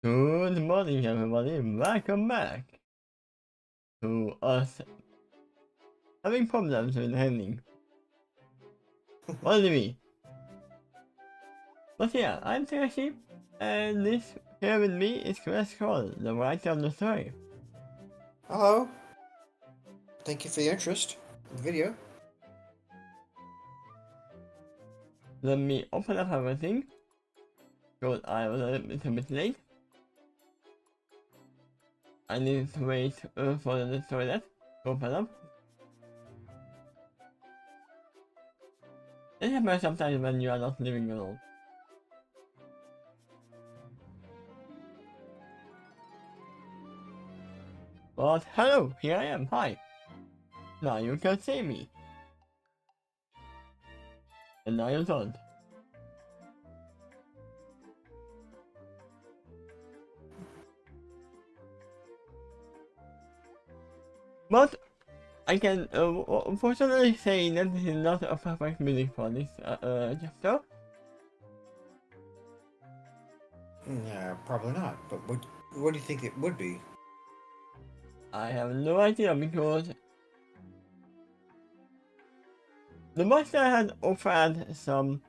Good morning, everybody. Welcome back to us having problems with handling. Only me. But yeah, I'm Tashi, and this here with me is Chris Cole, the writer of the story. Hello. Thank you for the interest in the video. Let me open up everything, because I was a little bit late. I need to wait for the toilet to open up. It happens sometimes when you are not living alone. But hello, here I am, hi. Now you can see me. And now you don't. But I can unfortunately say that this is not a perfect music for this chapter. Yeah, probably not. But what do you think it would be? I have no idea because the master had offered some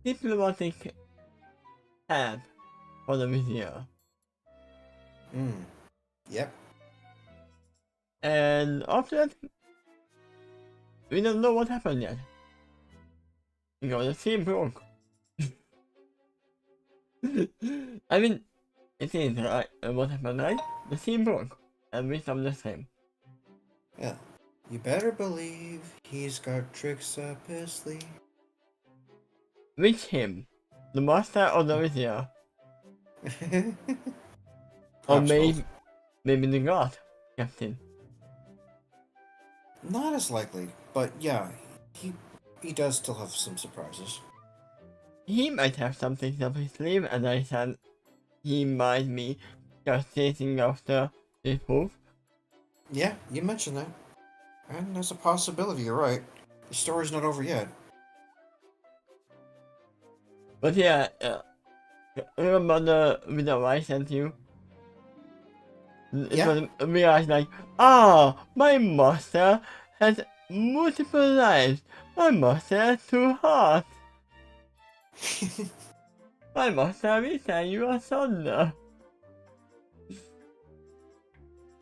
diplomatic help for the vizier. Hmm. Yep. And after that, we don't know what happened yet. Because the scene broke. I mean, it is right. What happened, right? The scene broke. And we stopped the same. Yeah. You better believe he's got tricks up his sleeve. Which him? The master or the vizier? Or Perhaps both. maybe the god, Captain. Not as likely, but yeah, he does still have some surprises. He might have something up his sleeve, and I said he might be just chasing after this move. Yeah, you mentioned that, and there's a possibility. You're right. The story's not over yet. But yeah, remember the video I sent you? It Yeah. was realized like, ah, my master has multiple lives. My master has two hearts. My master will tell you a thunder.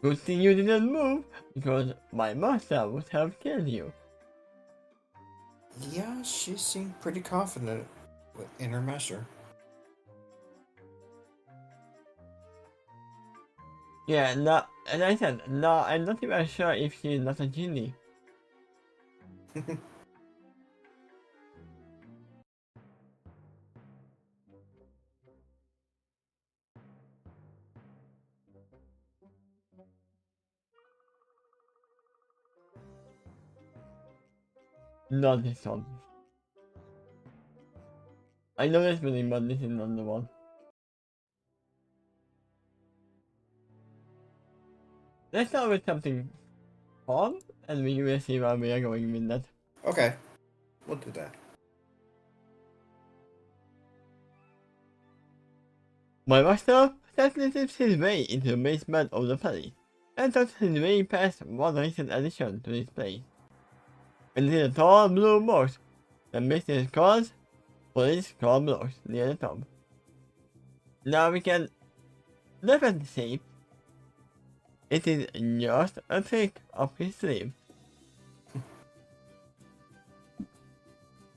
Good thing you didn't move, because my master would have killed you. Yeah, she seemed pretty confident in her master. Yeah, no, and I said, no, I'm not even sure if she's not a genie. Not this one. I know this building, but this is not the one. Let's start with something fun, and we will see where we are going with that. Okay, we'll do that. My master slips his way into the basement of the palace, and tucks his way past one recent addition to this place. And see a tall blue box that makes his calls police call blocks near the top. Now we can definitely see it is just a trick up his sleeve.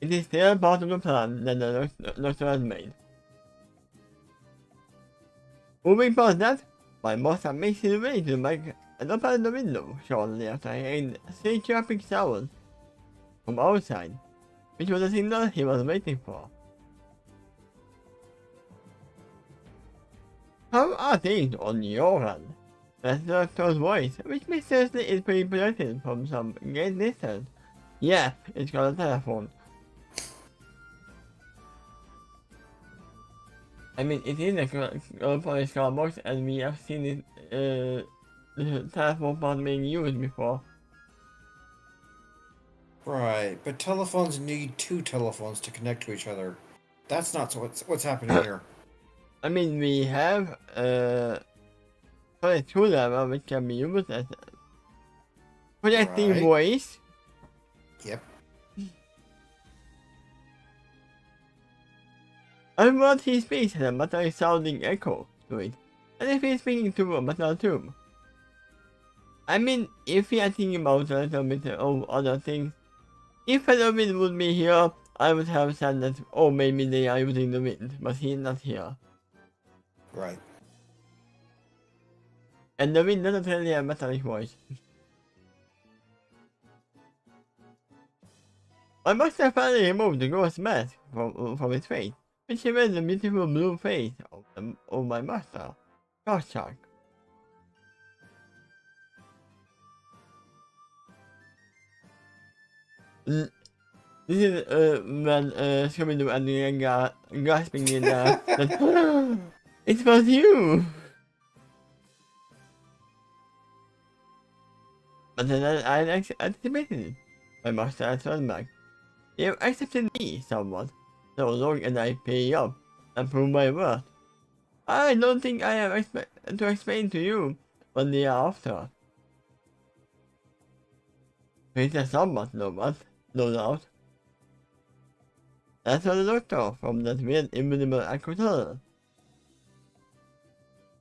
It is still part of the plan that the doctor has made. Moving past that, my master makes his way to make and open the window shortly after hearing three trapping sounds from outside, which was the signal he was waiting for. How are things on your end? That's the doctor's voice, which mysteriously is being projected from some great distance. Yeah, it's got a telephone. I mean, it is a police car box, and we have seen it, the telephone part being used before. Right, but telephones need two telephones to connect to each other. That's not what's happening here. I mean, we have probably 2 level which can be used as projecting Right. voice. Yep. And what he speaks has a metallic sounding echo to it. And if he's speaking to a metal tube. I mean, if we are thinking about a little bit of other things, if Halloween would be here, I would have said that, oh, maybe they are using the wind, but he's not here. Right. And the wind doesn't really have metallic voice. I must have finally removed the ghost mask from his face, which revealed the beautiful blue face of my master, Ghost Shark. This is when Scooby-Doo and the gasping in that it was you! But then I anticipated it. My master had turned back. You accepted me somewhat, so long as I pay up and prove my worth. I don't think I have to explain to you what they are after. It's somewhat, no doubt. That's what the doctor from that weird invisible aquatorial.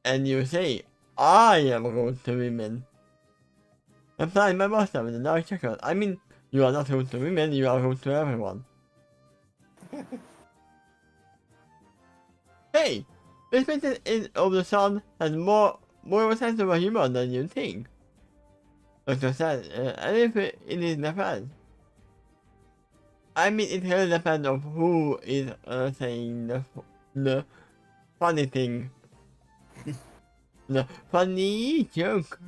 And you say, I am rude to women. Applying my master with a dark chuckle. I mean, you are not rude to women, you are rude to everyone. Hey! This Princess of the Sun has more of a sense of humor than you think. Doctor said, and if it is different. I mean, it really depends on who is saying the funny thing. The funny joke.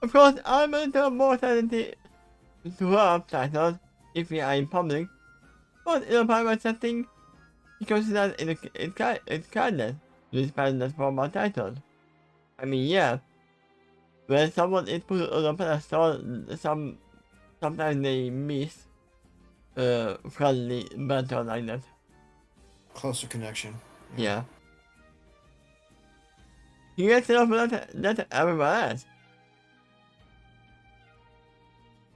Of course, I'm a little more sensitive to her titles if we are in public, but in a private setting, because that it's kindness to dispense that from our titles. I mean, yeah, when someone is put on a pedestal, sometimes they miss friendly banter like that. Closer connection. Yeah. He gets enough of that everyone else.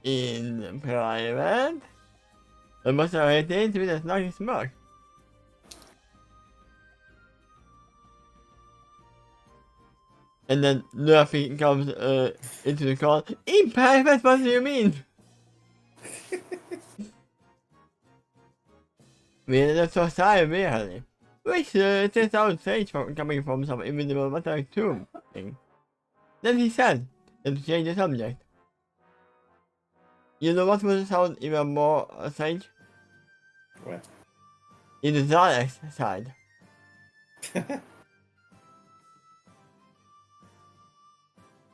In private, I must have retained with a snarky smirk. And then Luffy comes into the call. In private, what do you mean? We ended up so sorry, really. Which this sounds strange coming from some invisible metallic tube thing. Then he said, and to change the subject. You know what would sound even more strange? What? In the Daleks side.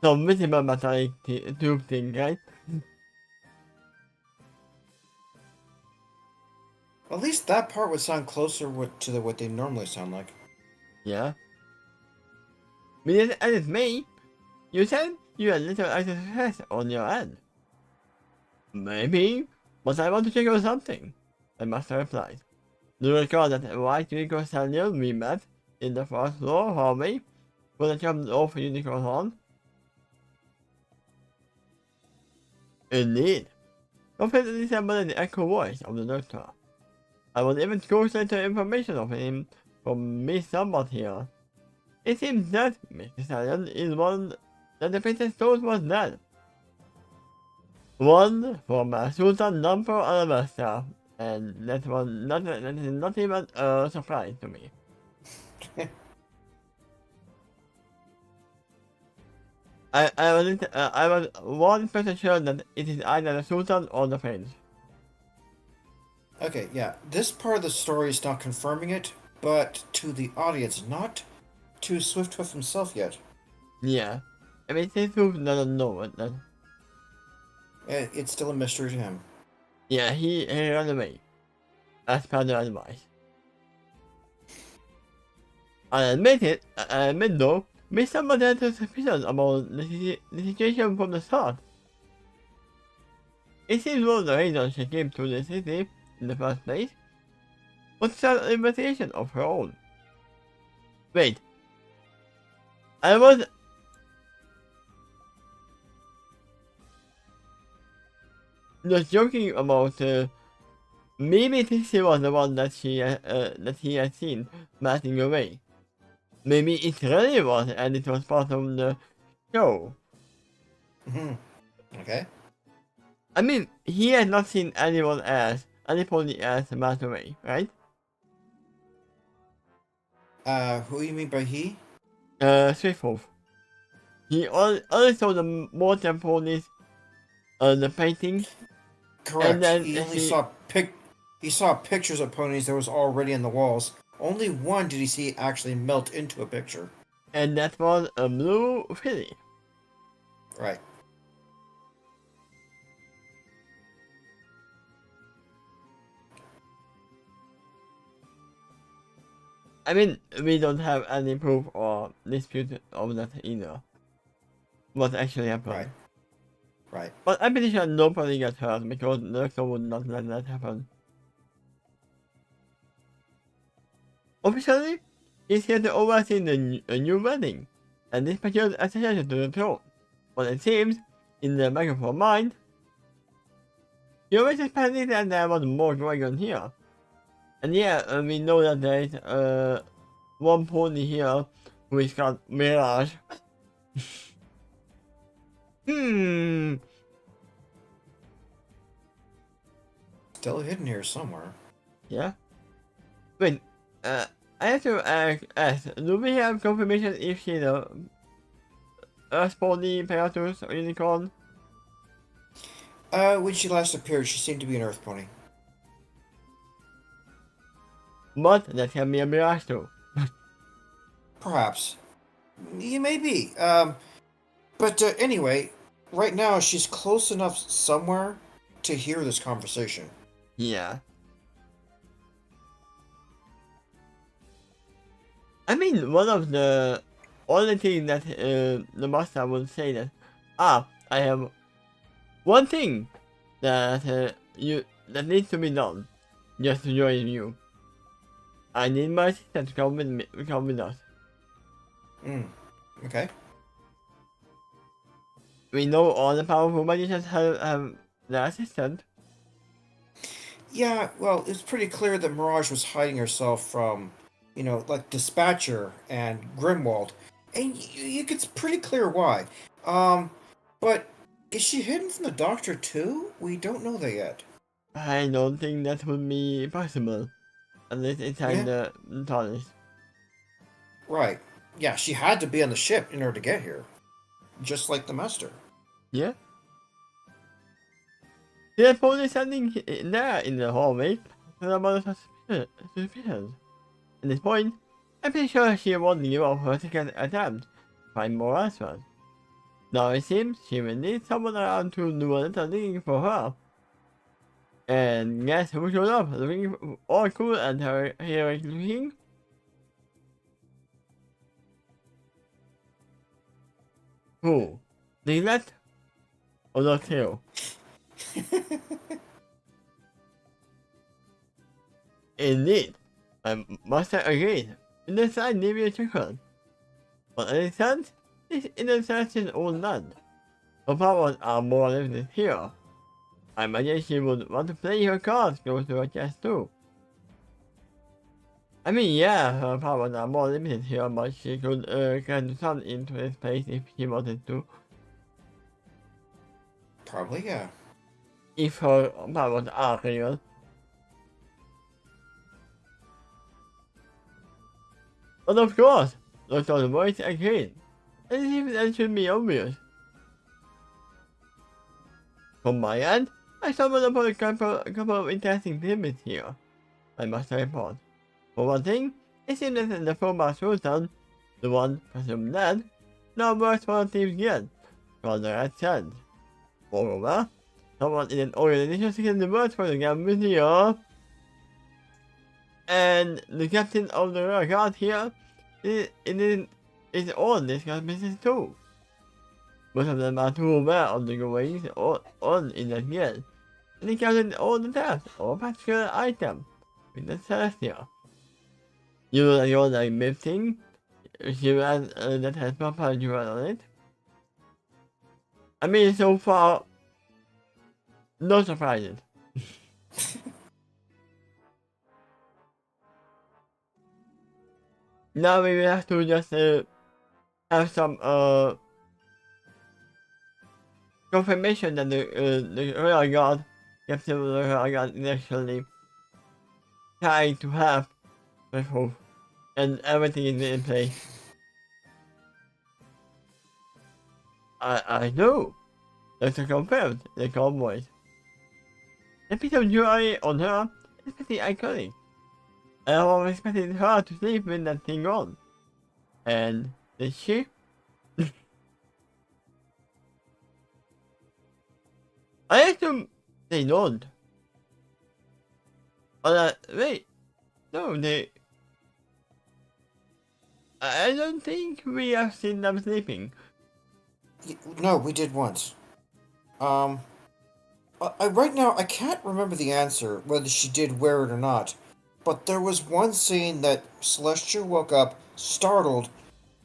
Some visible metallic tube thing, right? At least that part would sound closer to what they normally sound like. Yeah. And it's me. You said you had little extra success on your end. Maybe, but I want to check on something. My master replied. Do you recall that white unicorn stallion we met in the first floor hallway when I jumped off a unicorn horn? Indeed. Completely resembled the echo voice of the doctor. I was even closer to information of him from Miss Somewhat here. It seems that Mr. Stallion is one that the princess thought was dead. One from a Sultan number alabaster, and that is not even a surprise to me. I was 1% sure that it is either the Sultan or the Prince. Okay, yeah. This part of the story is not confirming it, but to the audience, not to Swiftwolf himself yet. Yeah. I mean, since who doesn't know it, then... It's still a mystery to him. Yeah, he ran away. As per the advice. I admit though, Miss Somebody had suspicions about the situation from the start. It seems one of the reasons she came to the city in the first place. would start an investigation of her own. Wait. I was just joking about maybe Trixie was the one that he had seen passing away. Maybe it really was and it was part of the show. Okay. I mean, he had not seen anyone else, any pony else pass away, right? Who you mean by he? Swiftwolf. He only saw the mortal ponies, the painting, Correct. and then He only saw pictures of ponies that was already in the walls. Only one did he see actually melt into a picture. And that was a blue filly. Right. I mean, we don't have any proof or dispute of that either. What actually happened. Right. Right. But I'm pretty sure nobody got hurt because the doctor would not let that happen. Officially, he's here to oversee a new wedding, and this particular association to the throne. But it seems, in the back of her mind, he always expected that there was more going on here. And yeah, we know that there is one pony here who is called Mirage. Still hidden here somewhere. Yeah. Wait, I have to ask, do we have confirmation if she's a Earth pony, Pegasus, or Unicorn? When she last appeared, she seemed to be an earth pony. But that can be a Mirage too. Perhaps. You may be. But anyway, right now she's close enough somewhere to hear this conversation. Yeah. I mean, one of the only thing that the master would say that, I have one thing that that needs to be done just to join you. I need my assistant to come with us. Okay. We know all the powerful magicians have their assistant. Yeah, well, it's pretty clear that Mirage was hiding herself from, like Dispatcher and Grimwald. And it's pretty clear why. But is she hidden from the Doctor too? We don't know that yet. I don't think that would be possible. Unless it's in the TARDIS. Right. Yeah, she had to be on the ship in order to get here. Just like the Master. Yeah. There's probably something there in the hallway about suspicious. At this point, I'm pretty sure she won't give up her second attempt to find more answers. Now it seems she will need someone around to do a little digging for her. And guess who showed up looking all cool and her heroic looking? Who? Neglect? Or not Tail? Indeed, I must have agreed. In the side maybe a chicken. But as it stands, this innocent is all none. Her powers are more limited here. I imagine she would want to play her cards close to her chest too. I mean, yeah, her powers are more limited here, but she could get the sun into this place if she wanted to. Probably, yeah. If her powers are real. But of course, Dr. Voice agreed. And it seems that should be obvious. From my end, I stumbled upon a couple of interesting tidbits here. I must report. For one thing, it seems that the former Sultan, the one presumed dead, now works for the Thieves Guild, called the Red Sand. Moreover, someone in an organization secretly works for the Gambit here, and the captain of the guard here is on this guy's business too. Most of them are too aware of the goings on in the guild, and they counted all the thefts or particular items with the Celestia. You're like missing. She has that has Papa Jewel on it. I mean, so far, no surprises. Now we will have to just have some confirmation that the royal guard, Captain of the royal guard, is actually trying to have the hope, and everything is in place. I know. That's confirmed. The convoys. The piece of jewelry on her is pretty iconic. I was expecting her to sleep with that thing on. And did she? I assume they don't. Wait. No, they... I don't think we have seen them sleeping. No, we did once. Right now, I can't remember the answer, whether she did wear it or not. But there was one scene that Celestia woke up, startled,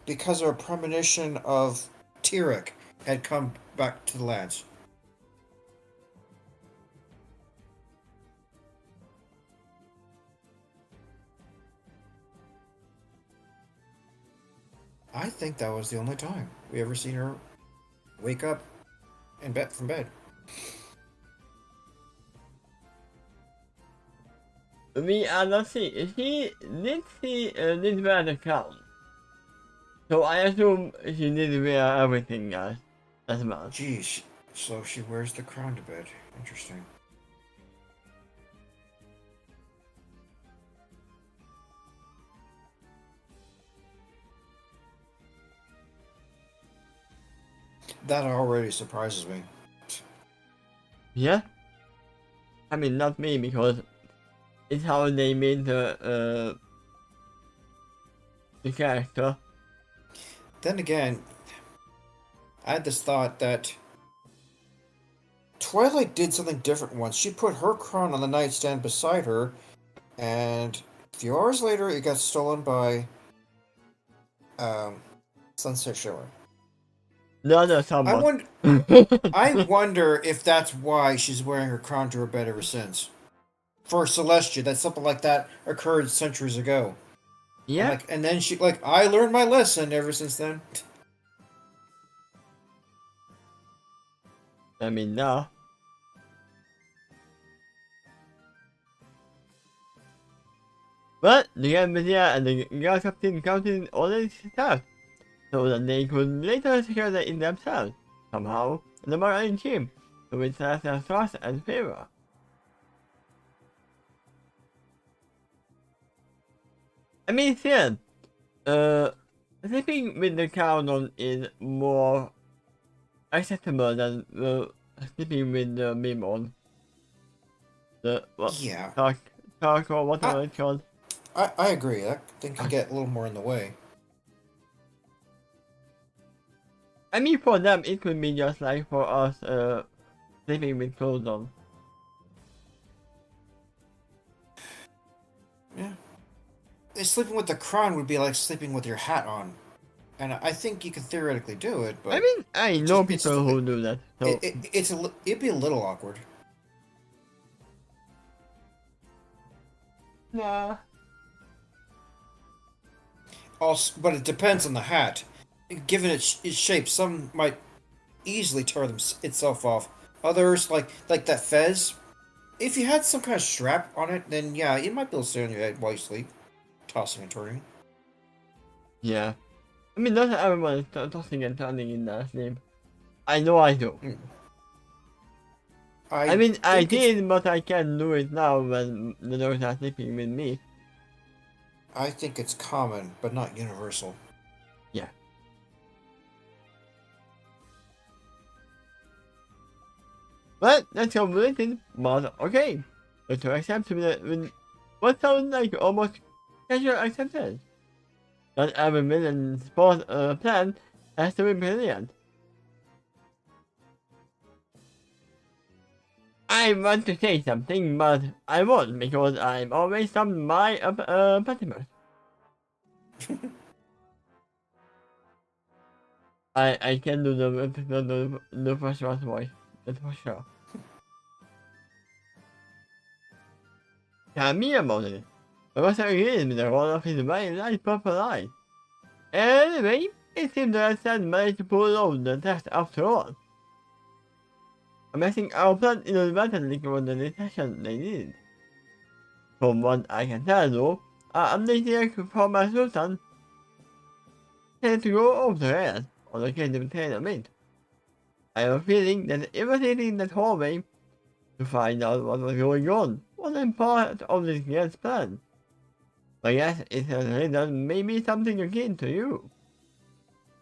because a premonition of Tyrek had come back to the lands. I think that was the only time we ever seen her wake up in bed from bed. We are not seeing. She did wear the crown. So I assume she did wear everything as well. Geez, so she wears the crown to bed. Interesting. That already surprises me. Yeah? I mean, not me, because it's how they made the character. Then again, I had this thought that Twilight did something different once. She put her crown on the nightstand beside her, and a few hours later, it got stolen by Sunset Shimmer. No, someone. I wonder if that's why she's wearing her crown to her bed ever since. For Celestia, that something like that occurred centuries ago. Yeah. And then she I learned my lesson ever since then. I mean, no. But the Embassy and the Guard Captain counted all this stuff, so that they could later secure it in themselves, somehow, the Marine team, to which has their trust and favor. I mean, still, sleeping with the crown on is more acceptable than sleeping with the meme on. Yeah. Talk or whatever it's called. I agree. That thing can get a little more in the way. I mean, for them, it could be just like for us, sleeping with clothes on. Yeah. Sleeping with the crown would be like sleeping with your hat on. And I think you could theoretically do it, but... I mean, I know people who do that, so... It'd be a little awkward. Nah. Also, but it depends on the hat. Given its shape, some might easily tear itself off. Others, like that fez, if you had some kind of strap on it, then yeah, it might be able to stay on your head while you sleep, tossing and turning. Yeah. I mean, not everyone is tossing and turning in their sleep. I know I do. I mean, I did, but I can't do it now when the dogs are sleeping with me. I think it's common, but not universal. Yeah. But that's complicated, but okay. But to accept with what sounds like almost casual acceptance. Not every villain sports plan has to be brilliant. I want to say something, but I won't because I'm always on my optimus. I can do the first one voice. That's for sure. Tell me about it. I was agreeing with the role of his very nice proper eye. Anyway, it seems that Stan managed to pull off the test after all. I'm guessing our plan inadvertently was the detection they needed. From what I can tell though, our amnesia from my Sultan tend to go off the rails on the case of Taylor made. I have a feeling that investigating that hallway to find out what was going on wasn't part of this guy's plan. But yes, it has written maybe something akin to you.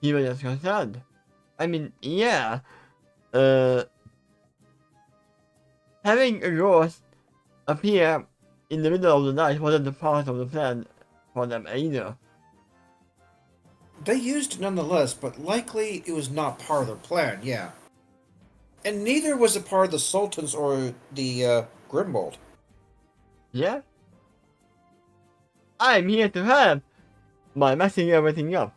He was just concerned. I mean, yeah, having a ghost appear in the middle of the night wasn't a part of the plan for them either. They used it nonetheless, but likely it was not part of their plan, yeah. And neither was it part of the Sultan's or the Grimwald. Yeah? I'm here to help by messing everything up.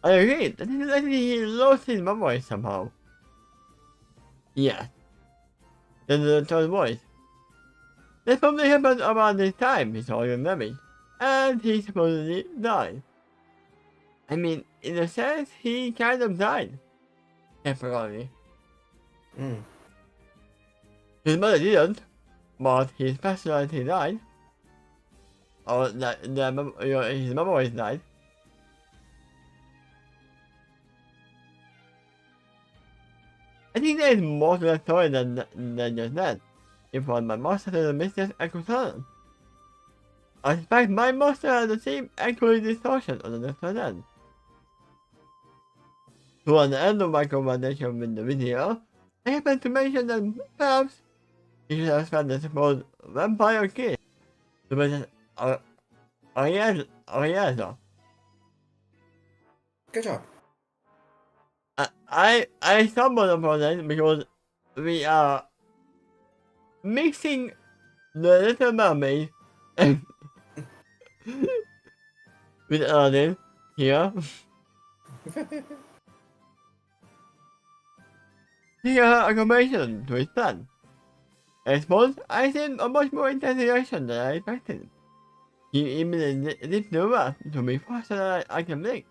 I agree that it is likely he lost his voice somehow. Yeah. Then the third voice. This probably happened around this time he saw your memory, and he supposedly died. I mean, in a sense, he kind of died. Temporarily. Mm. His mother didn't, but his personality died. Or his memory died. I think there is more to that story than just that. If one my monster has a mysterious echo. I suspect my monster has the same echoey distortion on the next end. Toward the end of my conversation with the video, I happened to mention that perhaps you should have spent the supposed vampire kid to mention Ariadna. Good job. I stumbled upon it because we are mixing the Little Mermaid with Aladdin here. Here a combination to his plan. I suppose I seen a much more intense reaction than I expected. He even dipped over to me faster than I can blink,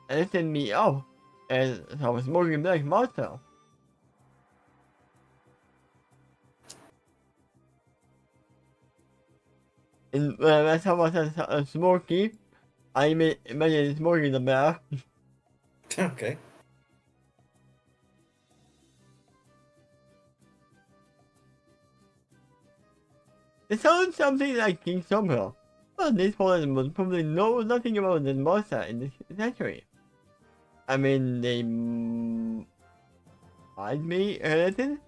and lifted me up as I was smoking black monster. And when someone says smoky, I imagine smoking the bear. Okay. It sounds something like King Somerville, but this one would probably know nothing about the monster in this century. I mean, they might be related.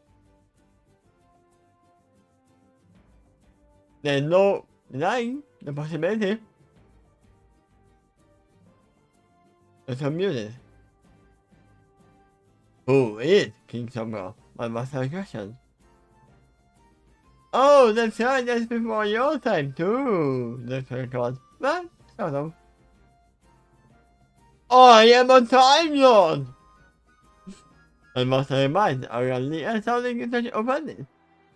There's no denying the possibility. There's some music. Who is King Somerville? My master question. Oh, that's right, that's before your time too. That's what I called. Well, sort of. I am a Time Lord! I must remind Ariadne and sounding in such offended.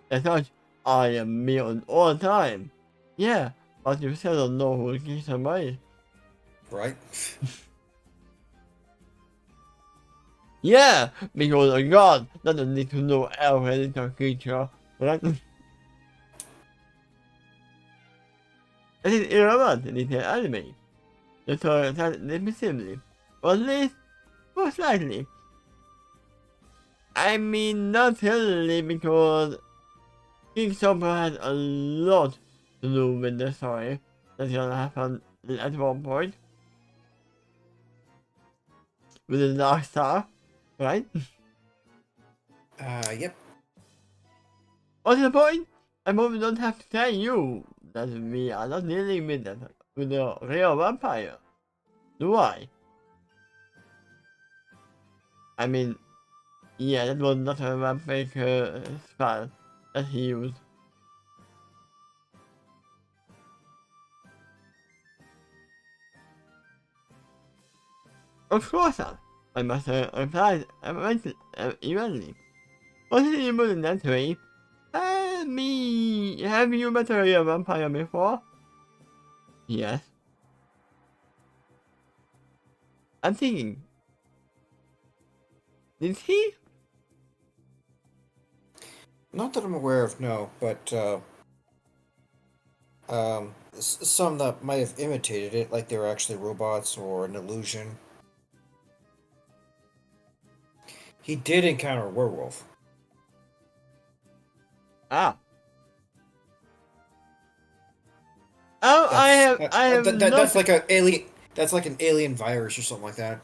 As such, I am me on all time. Yeah, but you still don't know who King Somerville is. Right. Yeah, because a god doesn't need to know every little creature, right? It is irrelevant in this anime. The story tells dismissively, or at least, most likely. I mean, not really, because King Somerville has a lot to do with the story that's gonna happen at one point. With the Dark Star, right? Yep. What's the point? I probably don't have to tell you that we are not dealing with a real vampire, do I? I mean, yeah, that was not a vampiric spell that he used. Of course not. I must reply immediately. What is you moving that way? Have you met a real vampire before? Yes. I'm thinking. Did he? Not that I'm aware of, no, but some that might have imitated it, like they were actually robots or an illusion. He did encounter a werewolf. Ah. Oh, I have not. That's like a alien. That's like an alien virus or something like that.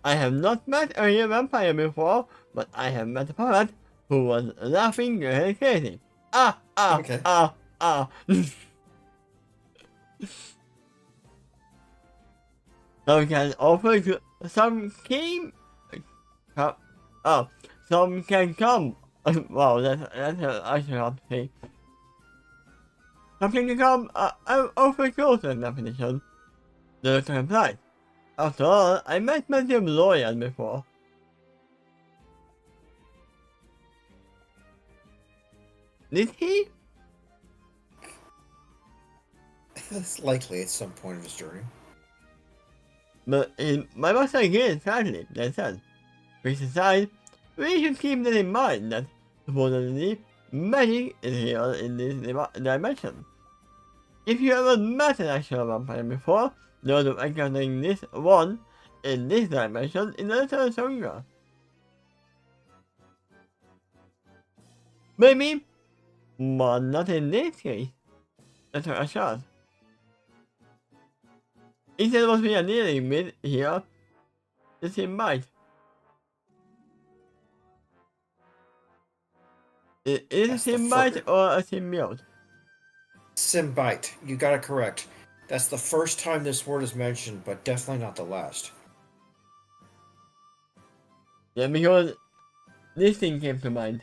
I have not met a real vampire before, but I have met a pirate who was laughing like crazy. Ah, ah, Okay. ah, ah. Some can offer to, some came, oh, some can come. Wow, that's I should have to say. Some can come, over closer definition. The term applies. After all, I met many lawyers before. Did he? It's likely at some point of his journey. But in my most again, sadly, they said, which aside, we should keep that in mind that supposedly magic is here in this dimension. If you ever met an actual vampire before, the odds of encountering this one in this dimension is a little stronger. Maybe, but not in this case. That's a shot. Instead what we are dealing with here, the symbiote. Is it a symbiote or a symbiote? Symbite. You got it correct. That's the first time this word is mentioned, but definitely not the last. Yeah, because this thing came to mind.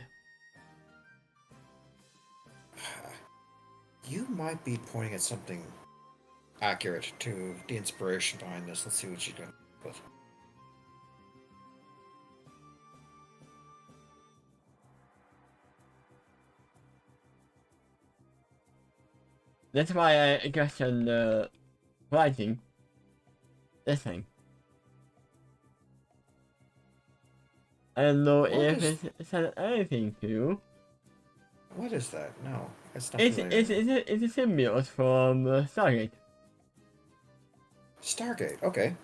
You might be pointing at something accurate to the inspiration behind this. Let's see what you got with. That's why I questioned the writing. This thing. I don't know if it said anything to you. What is that? No, it's not It's familiar. a symbiote from Stargate. Stargate. Okay.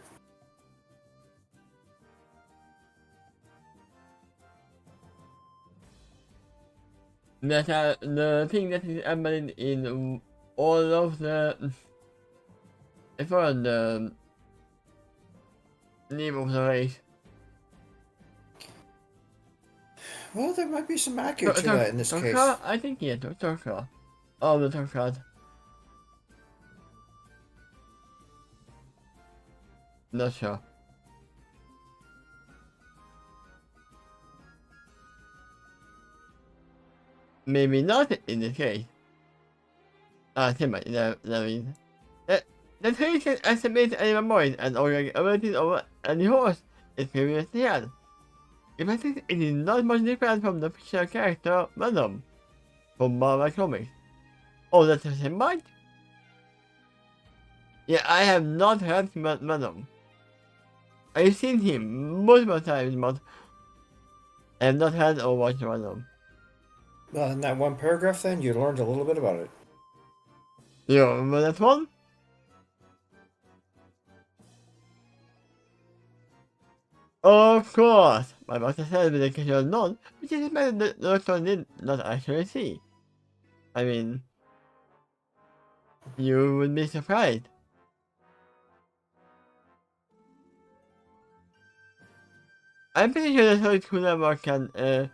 That the thing that is embedded in all of the for the name of the race. Well, there might be some accurate to that in this case. I think yeah, Torka. Oh, the Torka. Not sure. Maybe not in this case. Symbiote, that means. The tree can estimate any memories and organic abilities of any horse it previously had. In fact, it is not much different from the fictional character Venom from Marvel Comics. Oh, that's a symbiote? Yeah, I have not heard about Venom. I've seen him multiple times, but I have not heard or watched Venom. Well, in that one paragraph, then you learned a little bit about it. You remember that one? Of course! My master said with a casual nod, which is better the doctor did not actually see. I mean, you would be surprised. I'm pretty sure that Solid Kunama can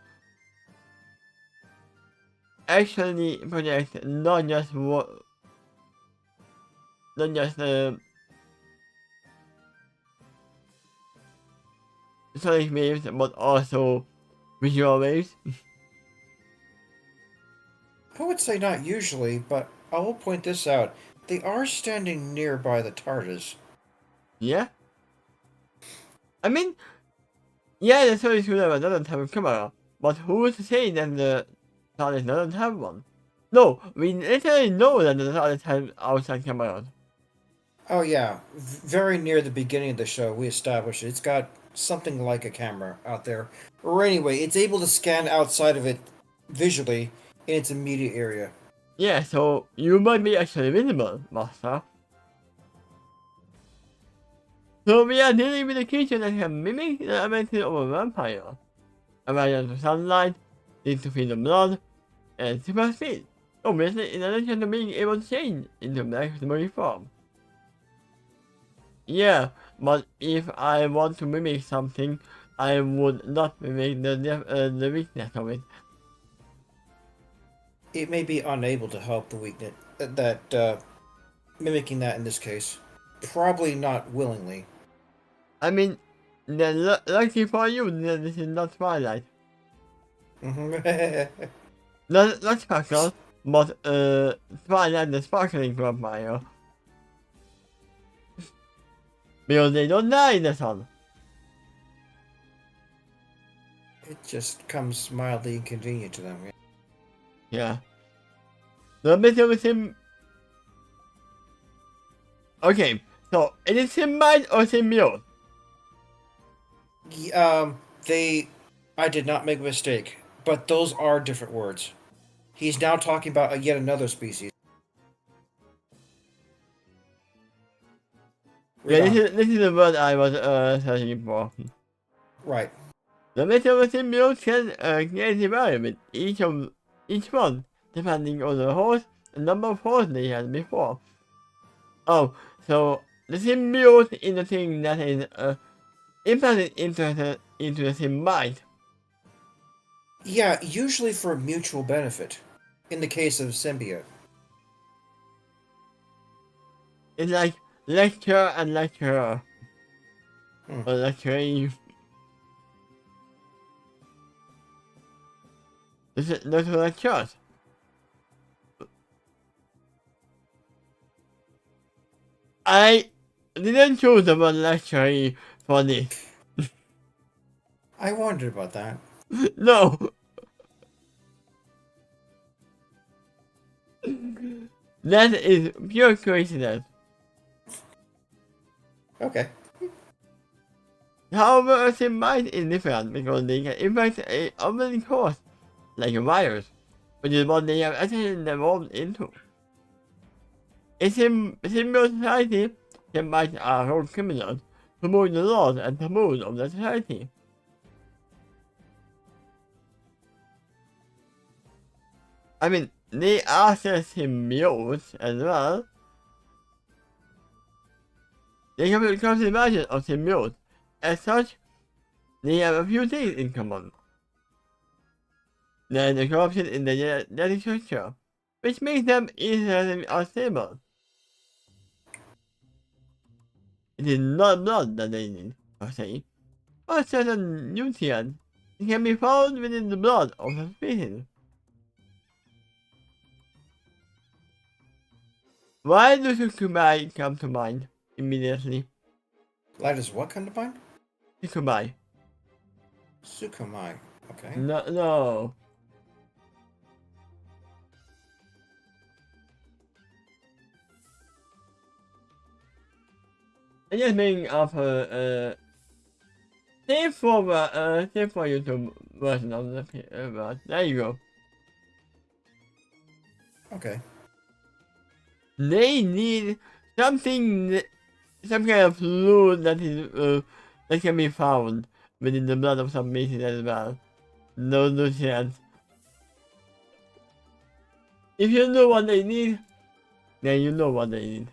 actually project not just what, not just sonic waves, but also visual waves? I would say not usually, but I will point this out. They are standing nearby the TARDIS. Yeah? I mean, yeah, the sonic screwdriver doesn't have a camera, but who's to say that the TARDIS doesn't have one? No, we literally know that the TARDIS has outside cameras. Oh yeah, very near the beginning of the show, we established it. It's got something like a camera out there. Or anyway, it's able to scan outside of it visually in its immediate area. Yeah, so you might be actually visible, Master. So we are dealing with a creature that can mimic the ability of a vampire. Avoidance to sunlight, need to feel the blood, and super speed. Obviously, in addition to being able to change into black memory form. Yeah, but if I want to mimic something, I would not mimic the weakness of it. It may be unable to help the weakness that mimicking that in this case. Probably not willingly. I mean, then lucky for you that this is not Twilight. Mhm. Not Sparkle, but Twilight the Sparkling Vampire. Because they don't die in the sun. It just comes mildly inconvenient to them. Yeah. The bit of a Okay, so is it symbiote or symbiote? They. I did not make a mistake, but those are different words. He's now talking about yet another species. Yeah, this is the word I was searching for. Right. The bit of a symbiote can create environment, each one, depending on the host and number of hosts they had before. Oh, so the symbiote is the thing that is implanted into the symbiote. Yeah, usually for mutual benefit. In the case of symbiote. It's like lecture and lecturer. Hmm. Or lecturing. Those are lectures. I didn't choose the word lecturing for this. I wondered about that. No. That is pure coincidence. Okay. However, a symbiote is different because they can infect a unwilling host, like a virus, which is what they have actually evolved into. In symbiote society, symbiotes are called criminals who move the laws and taboos of the society. I mean, they are still symbiotes as well. They can be close versions of symbiotes. As such, they have a few things in common. There's a corruption in the genetic structure, which makes them easily unstable. It is not blood that they need, per se, but certain nutrients that can be found within the blood of the species. Why do sukubai come to mind immediately? Why does what come to mind? Sukubai. Sukamai. Okay. No. I just making up a safe for YouTube version of the word. There you go. Okay. They need something, some kind of fluid that is that can be found within the blood of some species as well. No nutrients. If you know what they need, then you know what they need.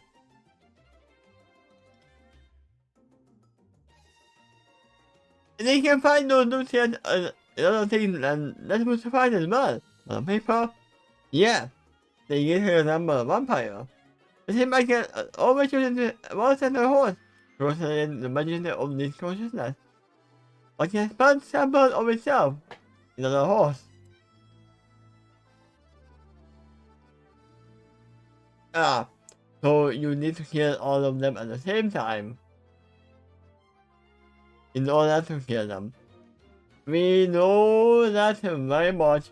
They can find those nutrients and other things, and that's what's find as well. But on paper, yeah, they get her number of vampire. The same I can always use it one center horse, growing the imagination of this consciousness. or can spawn sample of itself in another horse. Ah, so you need to kill all of them at the same time in order to kill them. We know that very much.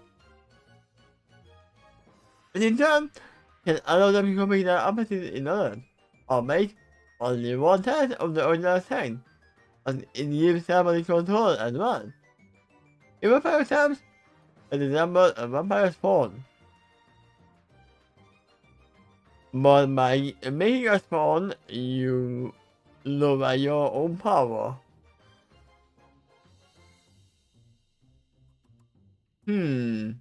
But in turn, can allow them to complete their opposite in order, or make only one third of the original thing, and it gives somebody control as well. In vampire terms, it is number of vampire spawn. But by making a spawn, you lower your own power. It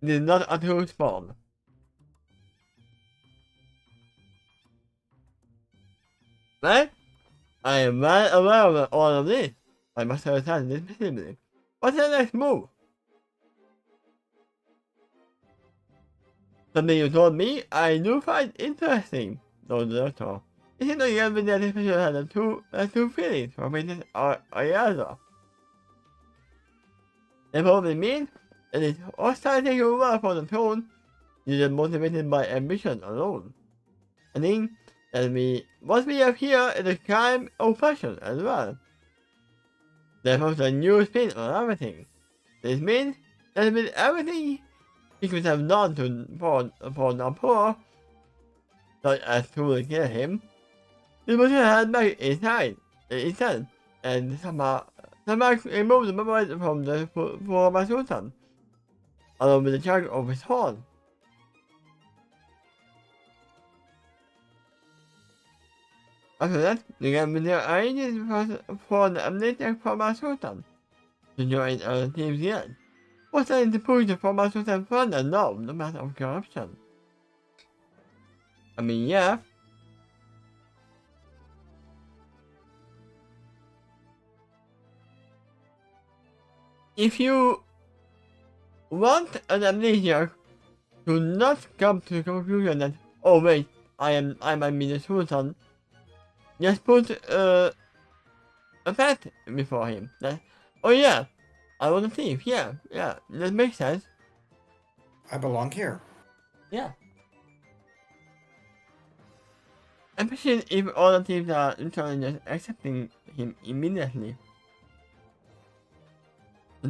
is not a true spawn. Right? I am well aware of all of this. I must understand this specifically. What's the next move? Something you told me I do find interesting, though doctor. Is it not given that this person has two feelings for business or other? That probably means that it's hostile taking over for the throne is motivated by ambition alone. I think that what we have here is a crime of passion as well. Therefore, the new spin on everything. This means that with everything he could have done to the poor, such as to kill him, the person had back inside, and somehow removed the memories from the former sultan, along with the charge of his horn. After that, the government arranged for the amnesiac former sultan to join our team's yet. What's that to push the former sultan further? No, the matter of corruption. I mean, yeah. If you want an amnesiac to not come to the conclusion that, oh wait, I might be the sultan, just put a fact before him that, oh yeah, I want a thief, yeah, that makes sense. I belong here. Yeah. Especially if all the thieves are literally just accepting him immediately.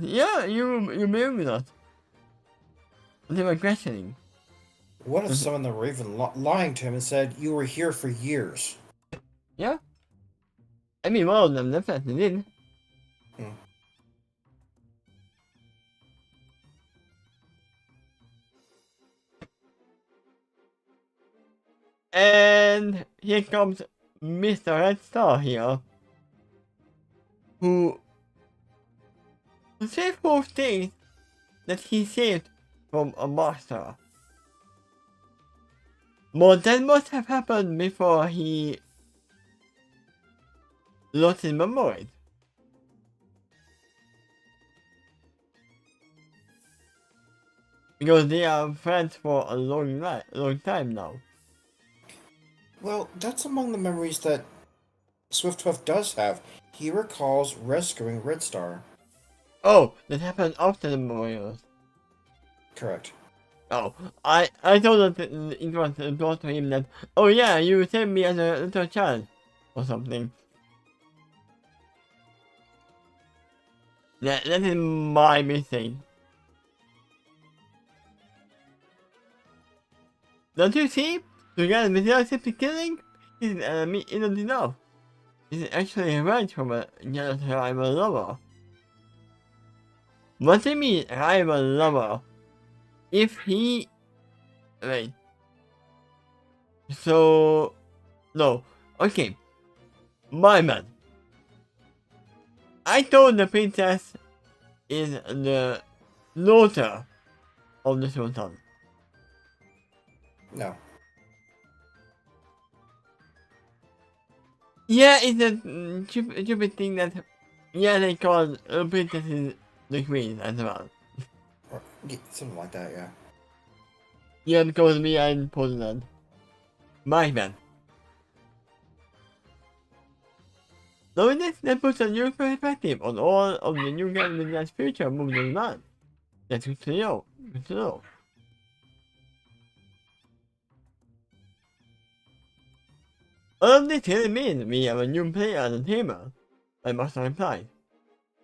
Yeah, you may be not. They were questioning. What if some of them were even lying to him and said, you were here for years? Yeah. I mean, one of them definitely did. And here comes Mr. Red Star here, who says both things that he saved from a monster. But that must have happened before he lost his memory. Because they are friends for a long time now. Well, that's among the memories that Swifthoof does have. He recalls rescuing Red Star. Oh, that happened after the memorials. Correct. Oh, I thought that it was brought to him that, oh yeah, you saved me as a little child, or something. That is my mistake. Don't you see? To get without simply killing, this is enemy isn't enough. This is actually right from a jealous rival lover. What do you mean, rival lover? If he... Wait. So... No. Okay. My man. I told the princess is the daughter of the sultan. No. Yeah, it's a stupid thing that... Yeah, they call princesses the queen as well. Or, yeah, something like that, yeah. Yeah, because we are in Poland. My man. Knowing this, that puts a new perspective on all of the new game's future moving on. That's good to know. Good to know. All of this really means we have a new player on the team, I must reply.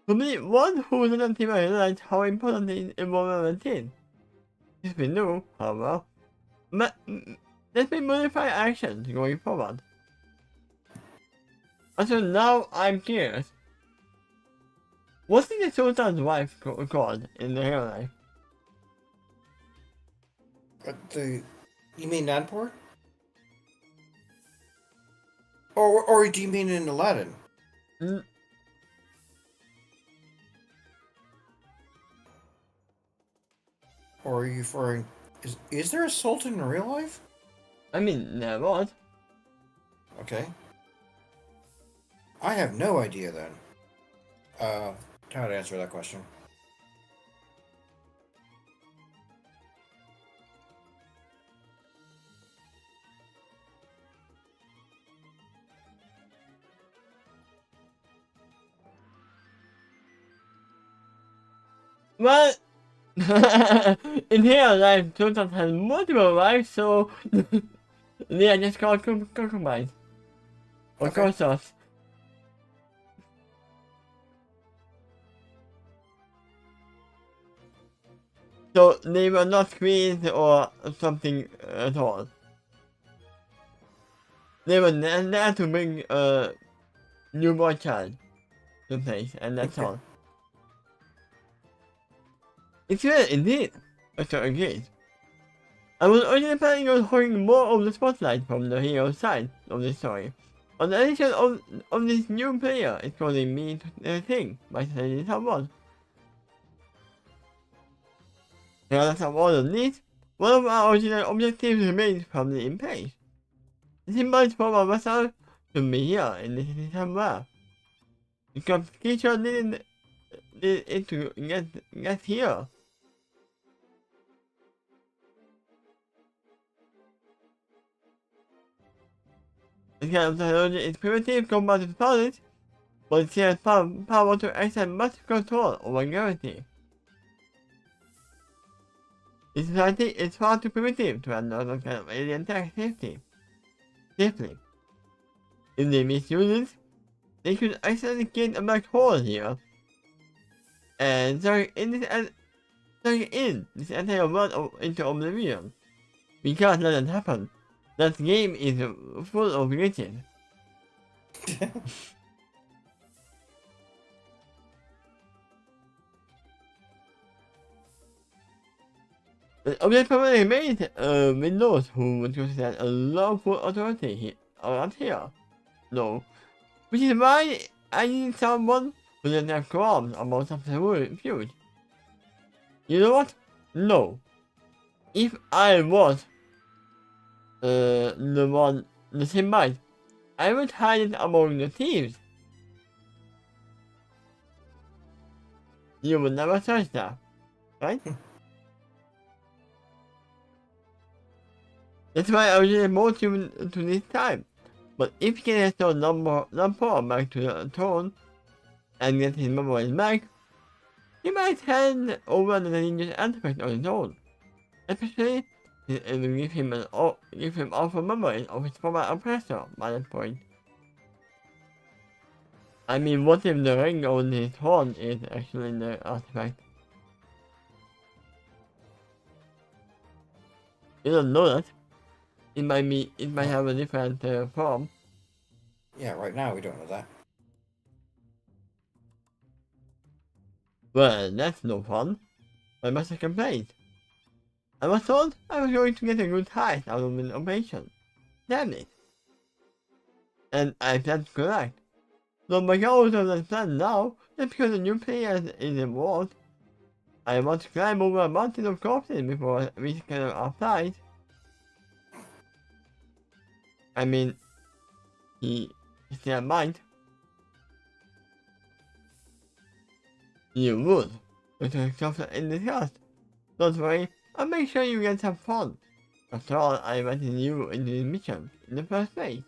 To me, one who is on the team realized how important the involvement is. If we knew, however, let me modify actions going forward. Until now, I'm curious. What's the Sultan's wife called in the real life? You mean Nanport? Or do you mean in Aladdin? Mm, Or are you referring... Is there a sultan in real life? I mean, there was. Okay. I have no idea then. How to answer that question. Well, in real life, Sultan has multiple wives, so they are just called concubines. Or Okay. consorts. So they were not queens or something at all. They were there to bring a newborn child to place, and that's Okay. all. It's real indeed. So agreed. I was originally planning on holding more of the spotlight from the hero's side of the story. On the addition of this new player is causing me to think by saying someone. Regardless of all of this, one of our original objectives remains firmly in place. The symbolic form of myself should be here in this city somewhere. The complication needed it to get here. This kind of technology is primitive compared to TARDIS, but it has power to exert much control over gravity. This society is far too primitive to handle that kind of alien tech safely. If they misuse it, they could accidentally gain a black hole here, and suck in this entire world into oblivion. We can't let that happen. That game is full of glitches. The object probably made with those who would consider a lawful authority around here. No. Which is why I need someone who doesn't have qualms about subterfuge. You know what? No. If I was the same mind, I would hide it among the thieves. You would never search that, right? That's why I was more to this time. But if he can restore number back to the throne and get his memories back, he might hand over the dangerous artifact on his own. Especially, it will give him awful memories of his former oppressor by that point. I mean, what if the ring on his horn is actually the artifact? You don't know that. It might have a different form. Yeah, right now we don't know that. Well, that's no fun. I must have complained. I was told I was going to get a good height out of an operation. Damn it. And I planned correct. So my goals of the plan now, just because a new player is involved, I want to climb over a mountain of corpses before we can apply. I mean, he still might. You would, but it's something in the past. Don't worry, I'll make sure you get some fun. After all, I invited you into this mission in the first place.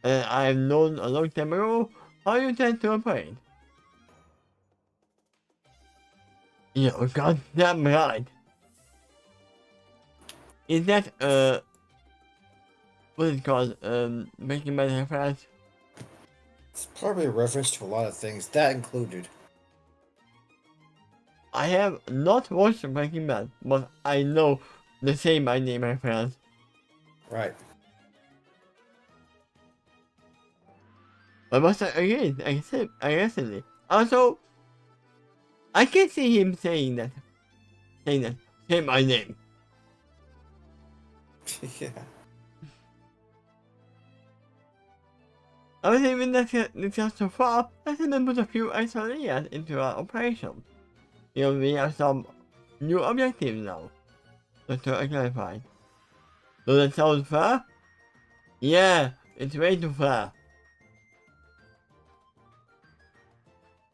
and I've known a long time ago how you tend to operate. You're goddamn right. Is that, what is it called, Breaking Bad reference? It's probably a reference to a lot of things, that included. I have not watched Breaking Bad, but I know the Say My Name reference. Right. But must again, aggressively. Also, I can see him saying that, say my name. Yeah. I was even discussed so far, let's even put a few extra layers into our operation. We have some new objectives now. Just to clarify. Does that sound fair? Yeah, it's way too fair.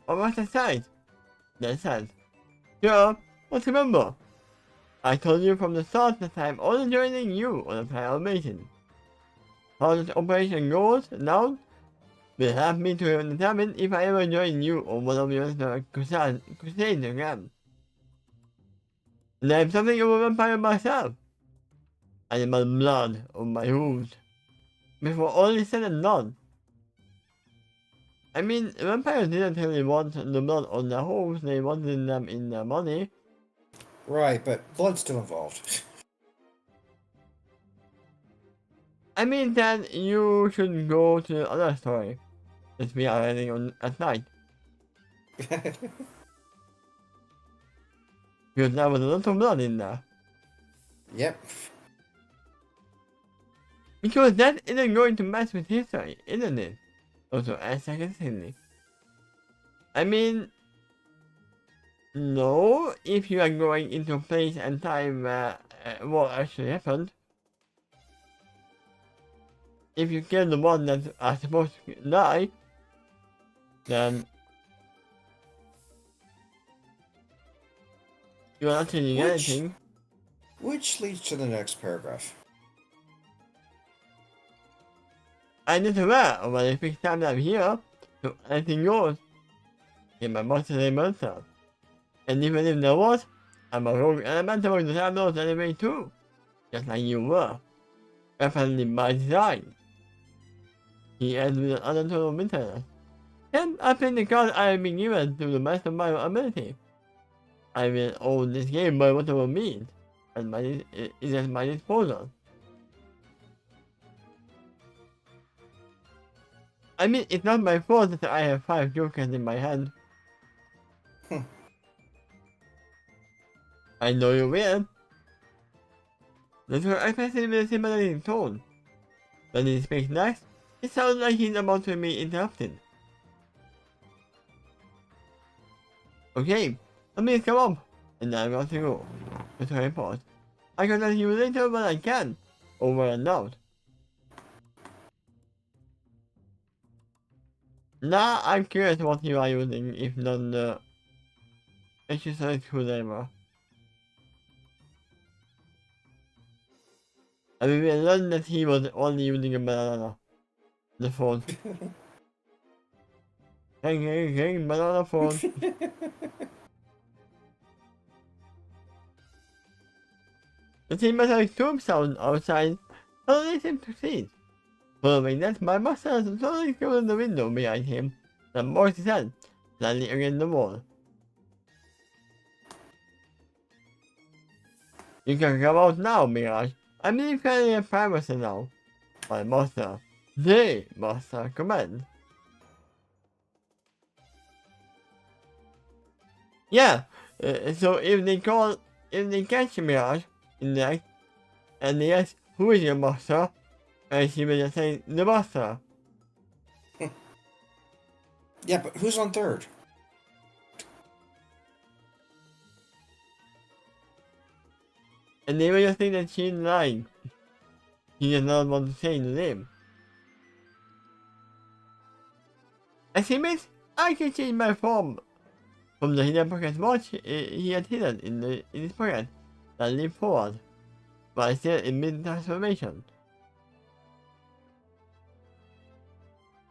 Or what's the size? That says. Sure, but remember, I told you from the start that I'm only joining you on a trial mission. How this operation goes now will help me to determine if I ever join you on one of your crusades again. And I'm something of a vampire myself. Animal blood on my hooves. Before all is said and done. I mean, vampires didn't really want the blood on their hooves, they wanted them in their money. Right, but blood's still involved. I mean that you should go to the other story that we are reading on at night. Because there was a lot of blood in there. Yep. Because that isn't going to mess with history, isn't it? Also, as secondly. I mean, no, if you are going into a place and time where what actually happened. If you kill the ones that are supposed to die, then you're not changing anything. Which leads to the next paragraph. I'm not aware of any fixed timeline here, so anything goes. In my monster monster. And even if there was, I'm a rogue elemental to have those anyway too. Just like you were. Apparently by design. He ends with an undertone of bitterness. Then I play the card I have been given to the best of my ability. I will own this game by whatever means, and it is at my disposal. I mean, it's not my fault that I have 5 jokers in my hand. I know you will. That's where I pass it with a similar tone. When he speaks next, it sounds like he's about to be interrupted. Okay, let me come up, and I'm about to go. With a report. I can tell you later when I can. Over and out. Now I'm curious what you are using, if not the exercise screwdriver. I mean, we learned that he was only using a banana. The phone. Hey, banana phone. The team metallic tube sound outside suddenly seemed to cease. Following that, my master slowly closed the window behind him, and bored his head, landing against the wall. You can come out now, Mirage. I'm in fairly privacy now. My master. The master command. Yeah, so if they catch Mirage in the act, and they ask, who is your master? And she will just say, the master. Yeah, but who's on third? And they will just think that she's lying. He does not want to say the name. As he makes, I can change my form from the hidden pocket watch he had hidden in his pocket and leap forward, while still in mid-transformation.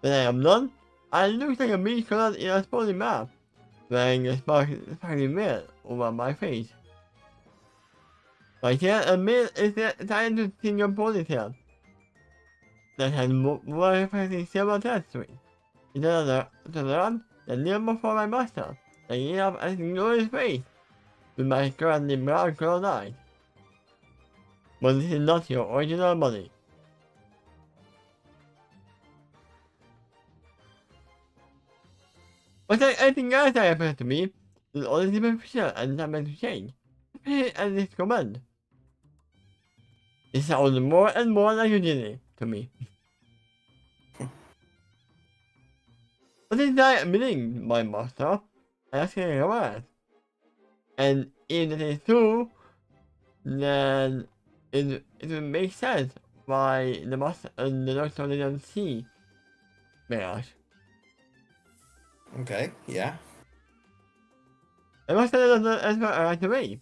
When I am done, I look like a beach colored in a sporty map, wearing a sparkly veil over my face. My hair and male is tied to single ponytail that has more reflecting silver tapestry. It turns around the kneel before my master, taking up a glorious face with my grandly brown colored eyes. But this is not your original body. But like anything else I appear to me, is only superficial and not meant to change, especially at this command. It sounds more and more like Eugenie to me. What is that meaning, my master? I ask him about. And if it is true, then it would make sense why the master and the doctor didn't see Mirage. Okay, yeah. The master doesn't answer right away.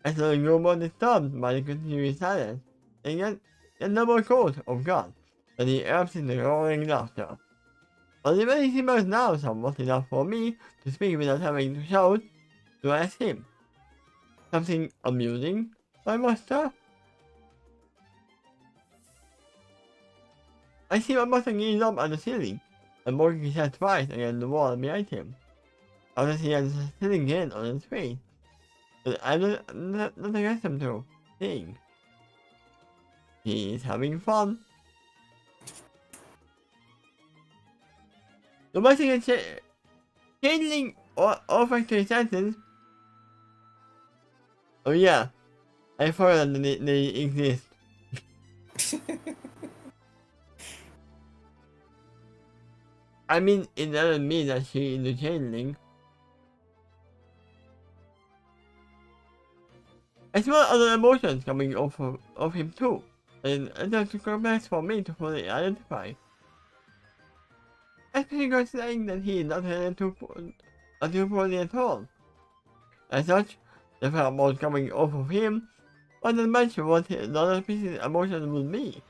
As the robot is disturbed by the continuous silence, and yet the double quote of God, and he erupts in roaring laughter. Only when he simmers now somewhat enough for me to speak without having to shout, do I ask him. Something amusing, my master? I see my master gazing up at the ceiling, and working his head twice against the wall behind him. After he has sitting again on his face, but I'm not accustomed to seeing. He is having fun. The master can changing or factory sentence. Oh yeah, I forgot that they exist. I mean, it doesn't mean that she is the changeling. I smell other emotions coming off of him too, and it's too complex for me to fully identify. Especially considering that he is not a two-pony at all. As such, the pheromones coming off of him wasn't mention what the other species' emotions would be,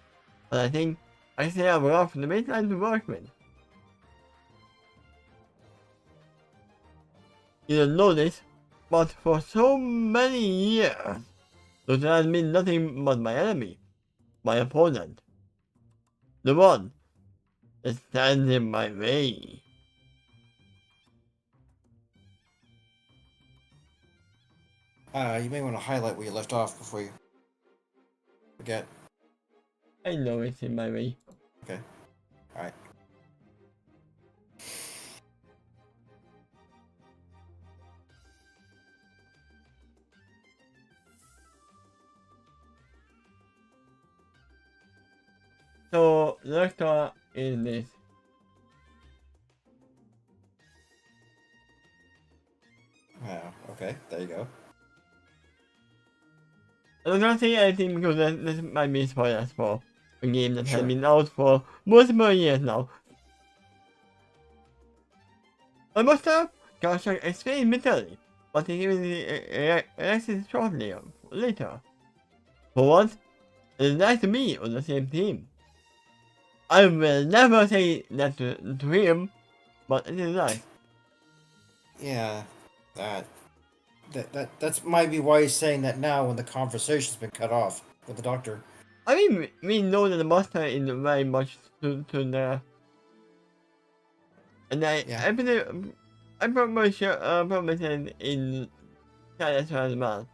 but I think I still have rough the baseline to work with. You don't know this, but for so many years, Doctor has been nothing but my enemy, my opponent, the one that stands in my way. You may want to highlight where you left off before you forget. I know it's in my way. Okay. Alright. So, the doctor is this. Okay, there you go. I don't say anything because this might be spoilers for a game that has been out for multiple years now. I must have got explained mentally, but he reacted shortly later. For once, it is nice to be on the same team. I will never say that to him, but it is nice. Yeah, that's might be why he's saying that now when the conversation's been cut off with the doctor. I mean, we know that the master is very much to the... And I'm probably sure, probably in China as well.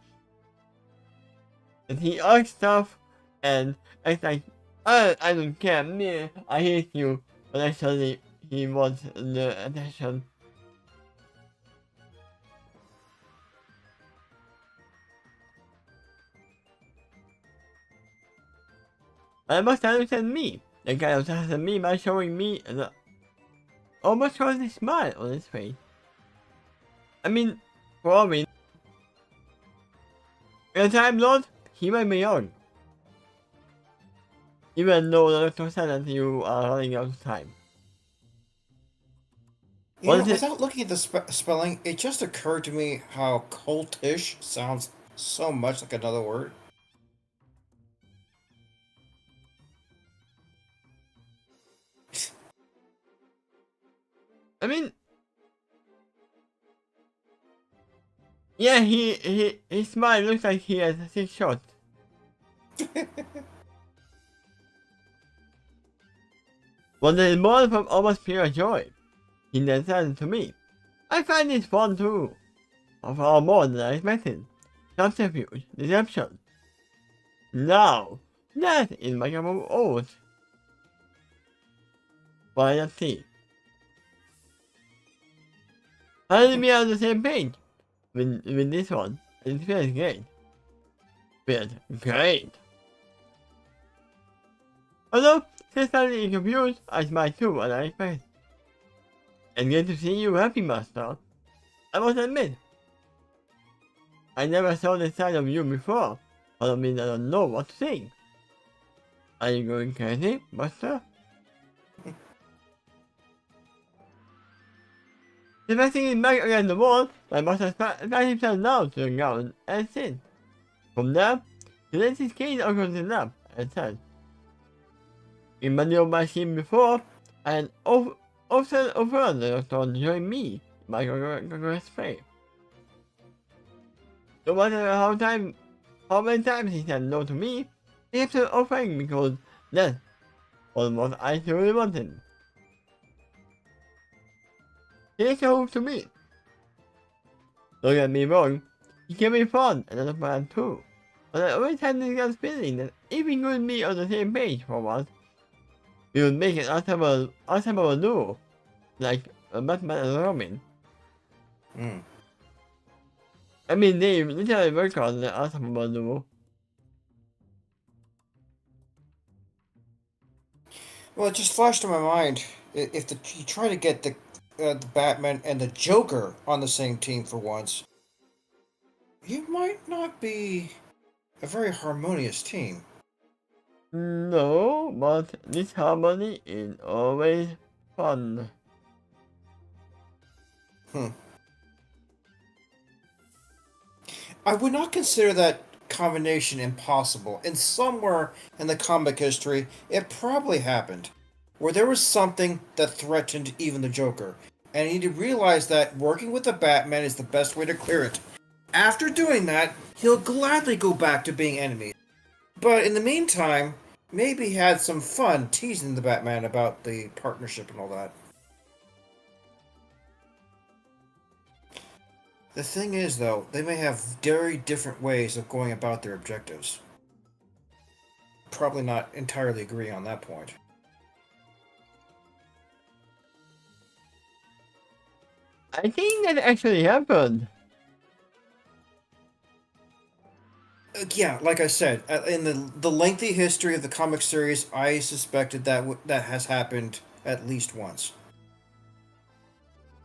And he asks stuff, and it's like, I don't care, me, I hate you, but actually, he wants the attention. I must understand me. The guy understands me by showing me the almost a smile on his face. I mean, for all we know, in a Time Lord, he might be young. Even though the doctor said that you are running out of time. You know, without looking at the spelling, it just occurred to me how cultish sounds so much like another word. I mean, yeah, his smile looks like he has 6 shots. But there is more from almost pure joy. He then said to me, I find this fun too. Far more than I expected. Subterfuge, deception. Now, that is my cup of oats. But let's see. How did we on the same page with this one? It feels great. Feels great. Although, she's slightly confused, I smile too when I expect. And good to see you happy, Master. I must admit, I never saw this side of you before. I mean, I don't know what to think. Are you going crazy, Master? The resting is back against the wall, my master spat himself down to the ground and sit. From there, he laid his cane across his lap and said, in many of my scenes before, and often offered to join me in my conquest fate. No matter how many times he said no to me, he kept on offering because that was what I truly wanted. He is home to me. Don't get me wrong, he gave me fun and another plan too. But I always had this gut feeling that if we could be on the same page for once, we would make an ensemble duo, like Batman and Robin. I mean, they literally work on the ensemble duo. Well, it just flashed in my mind if you try to get the Batman and the Joker on the same team for once, you might not be a very harmonious team. No, but this harmony is always fun. I would not consider that combination impossible. And somewhere in the comic history, it probably happened, where there was something that threatened even the Joker, and he realized that working with the Batman is the best way to clear it. After doing that, he'll gladly go back to being enemies. But in the meantime, maybe he had some fun teasing the Batman about the partnership and all that. The thing is, though, they may have very different ways of going about their objectives. Probably not entirely agree on that point. I think that actually happened. Yeah, like I said, in the lengthy history of the comic series, I suspected that that has happened at least once.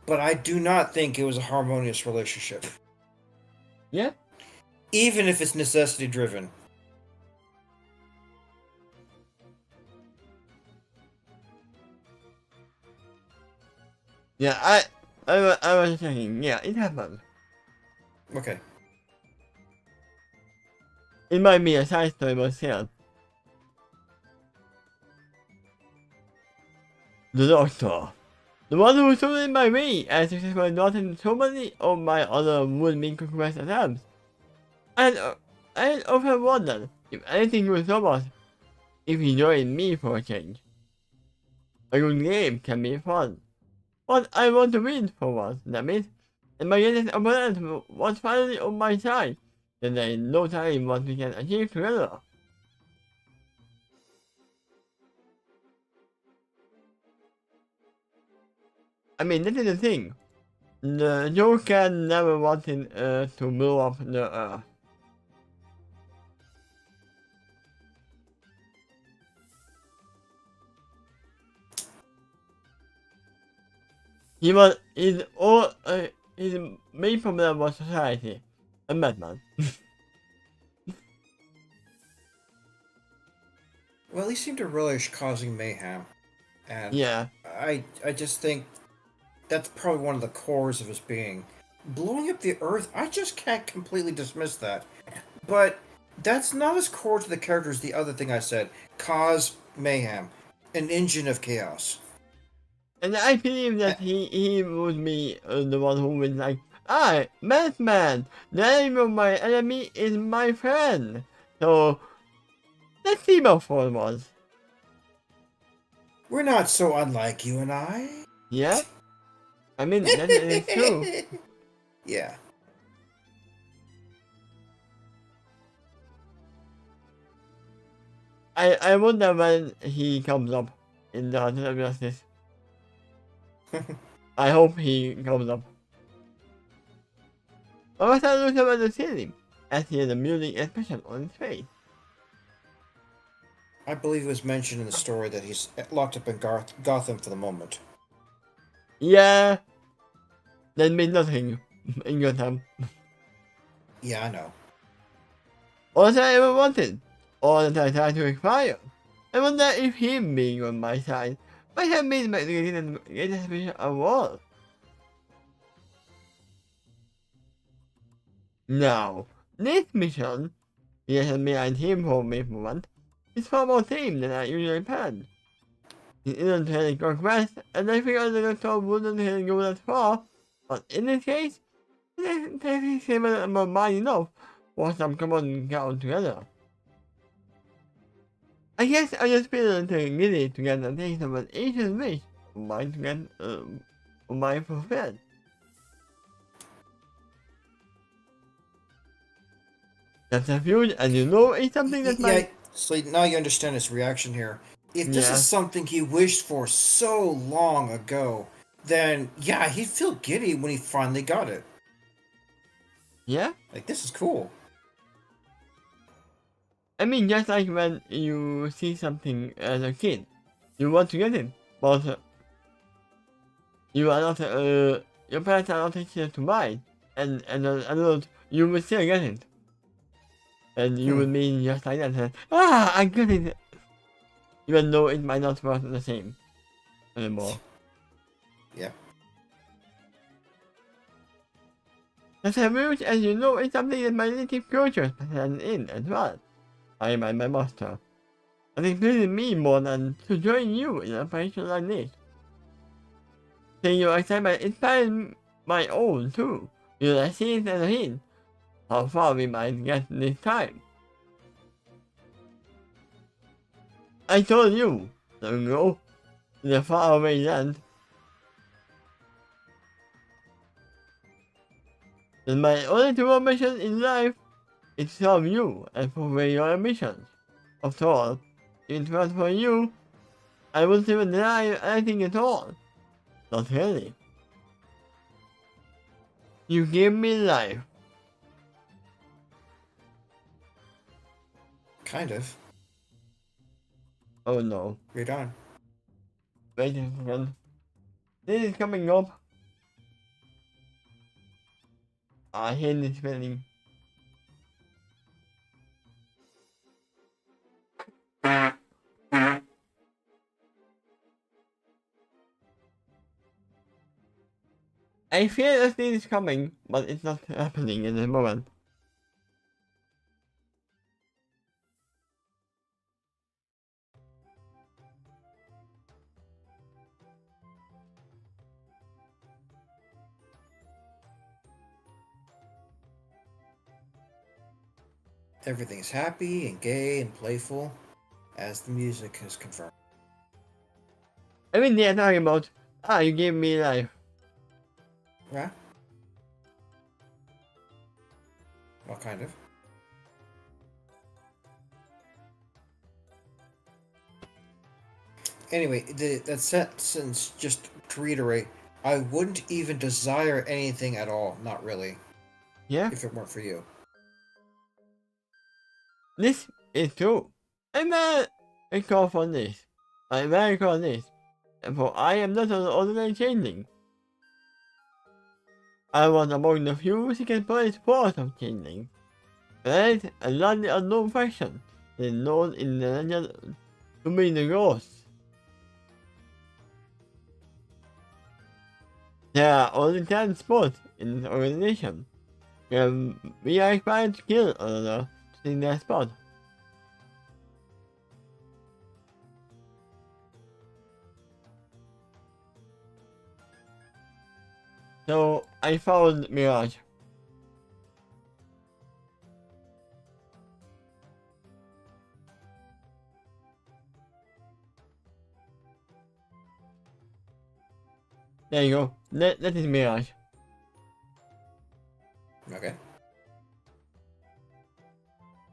But I do not think it was a harmonious relationship. Yeah? Even if it's necessity driven. Yeah, I was thinking, yeah, it happened. Okay. It might be a side story myself. The Doctor. The one who stood in my way and successfully dodged so many of my other would-be conquest attempts. I often wondered if anything was about if he joined me for a change. A good game can be fun, but I want to win for once, damn it. And my greatest opponent was finally on my side. Then there is no telling what we can achieve together. I mean, that is the thing. The Joker never wanted to blow up the Earth. His main problem was society, and Batman. Well, he seemed to relish causing mayhem. And Yeah. I just think that's probably one of the cores of his being. Blowing up the Earth, I just can't completely dismiss that. But that's not as core to the character as the other thing I said. Cause mayhem. An engine of chaos. And I believe that he would be the one who was like, Madman, the name of my enemy is my friend. So, let's see how far it was. We're not so unlike you and I. Yeah? I mean, that is true. Yeah. I wonder when he comes up in the House of Justice. I hope he comes up. I was looking at the ceiling, as he has a music expression on his face. I believe it was mentioned in the story that he's locked up in Gotham for the moment. Yeah, that means nothing in your time. Yeah, I know. All that I ever wanted, all that I tried to acquire. I wonder if him being on my side might have made my greatest wish of all. Now, this mission, yes, me and him for me for once, is far more tame than I usually plan. It isn't really conquest, and I figured the doctor wouldn't really go that far, but in this case, it takes him more mind enough for some common ground together. I guess I just feel a little giddy to get a taste of an ancient wish of mine to get mine fulfilled. That's a huge, and you know it's something that Yeah, might... so now you understand his reaction here. If this Yeah. is something he wished for so long ago, then yeah, he'd feel giddy when he finally got it. Yeah? Like, this is cool. I mean, just like when you see something as a kid, you want to get it, but you are not, your parents are not interested to buy it, and as an adult, you will still get it. And you will mean just like that, I get it! Even though it might not work the same anymore. Yeah. As a root, as you know, is something that my native culture has in as well. I am my master. And it pleases me more than to join you in a operation like this. Seeing your excitement inspires my own too. You will see it as a hint how far we might get this time. I told you, long ago, in the faraway land, that my only true ambition in life is to serve you and fulfill your ambitions. After all, if it was for you, I wouldn't even deny anything at all. Not really. You give me life. Kind of. Oh no. Read on. Wait a second. This is coming up. I hate this feeling. I feel that this is coming, but it's not happening in the moment. Everything's happy and gay and playful, as the music has confirmed. I mean, they're talking about, you gave me life. Yeah? Well, kind of. Anyway, that sentence, just to reiterate, I wouldn't even desire anything at all. Not really. Yeah? If it weren't for you. This is true. I'm a call for this. I'm very call this. For I am not an ordinary changeling. I was among the few secret police force of changeling. Right? A largely unknown faction. They known in the legend to be the ghosts. There are only 10 spots in this organization. Where we are required to kill another to take their spot. So I found Mirage. There you go. That is Mirage. Okay.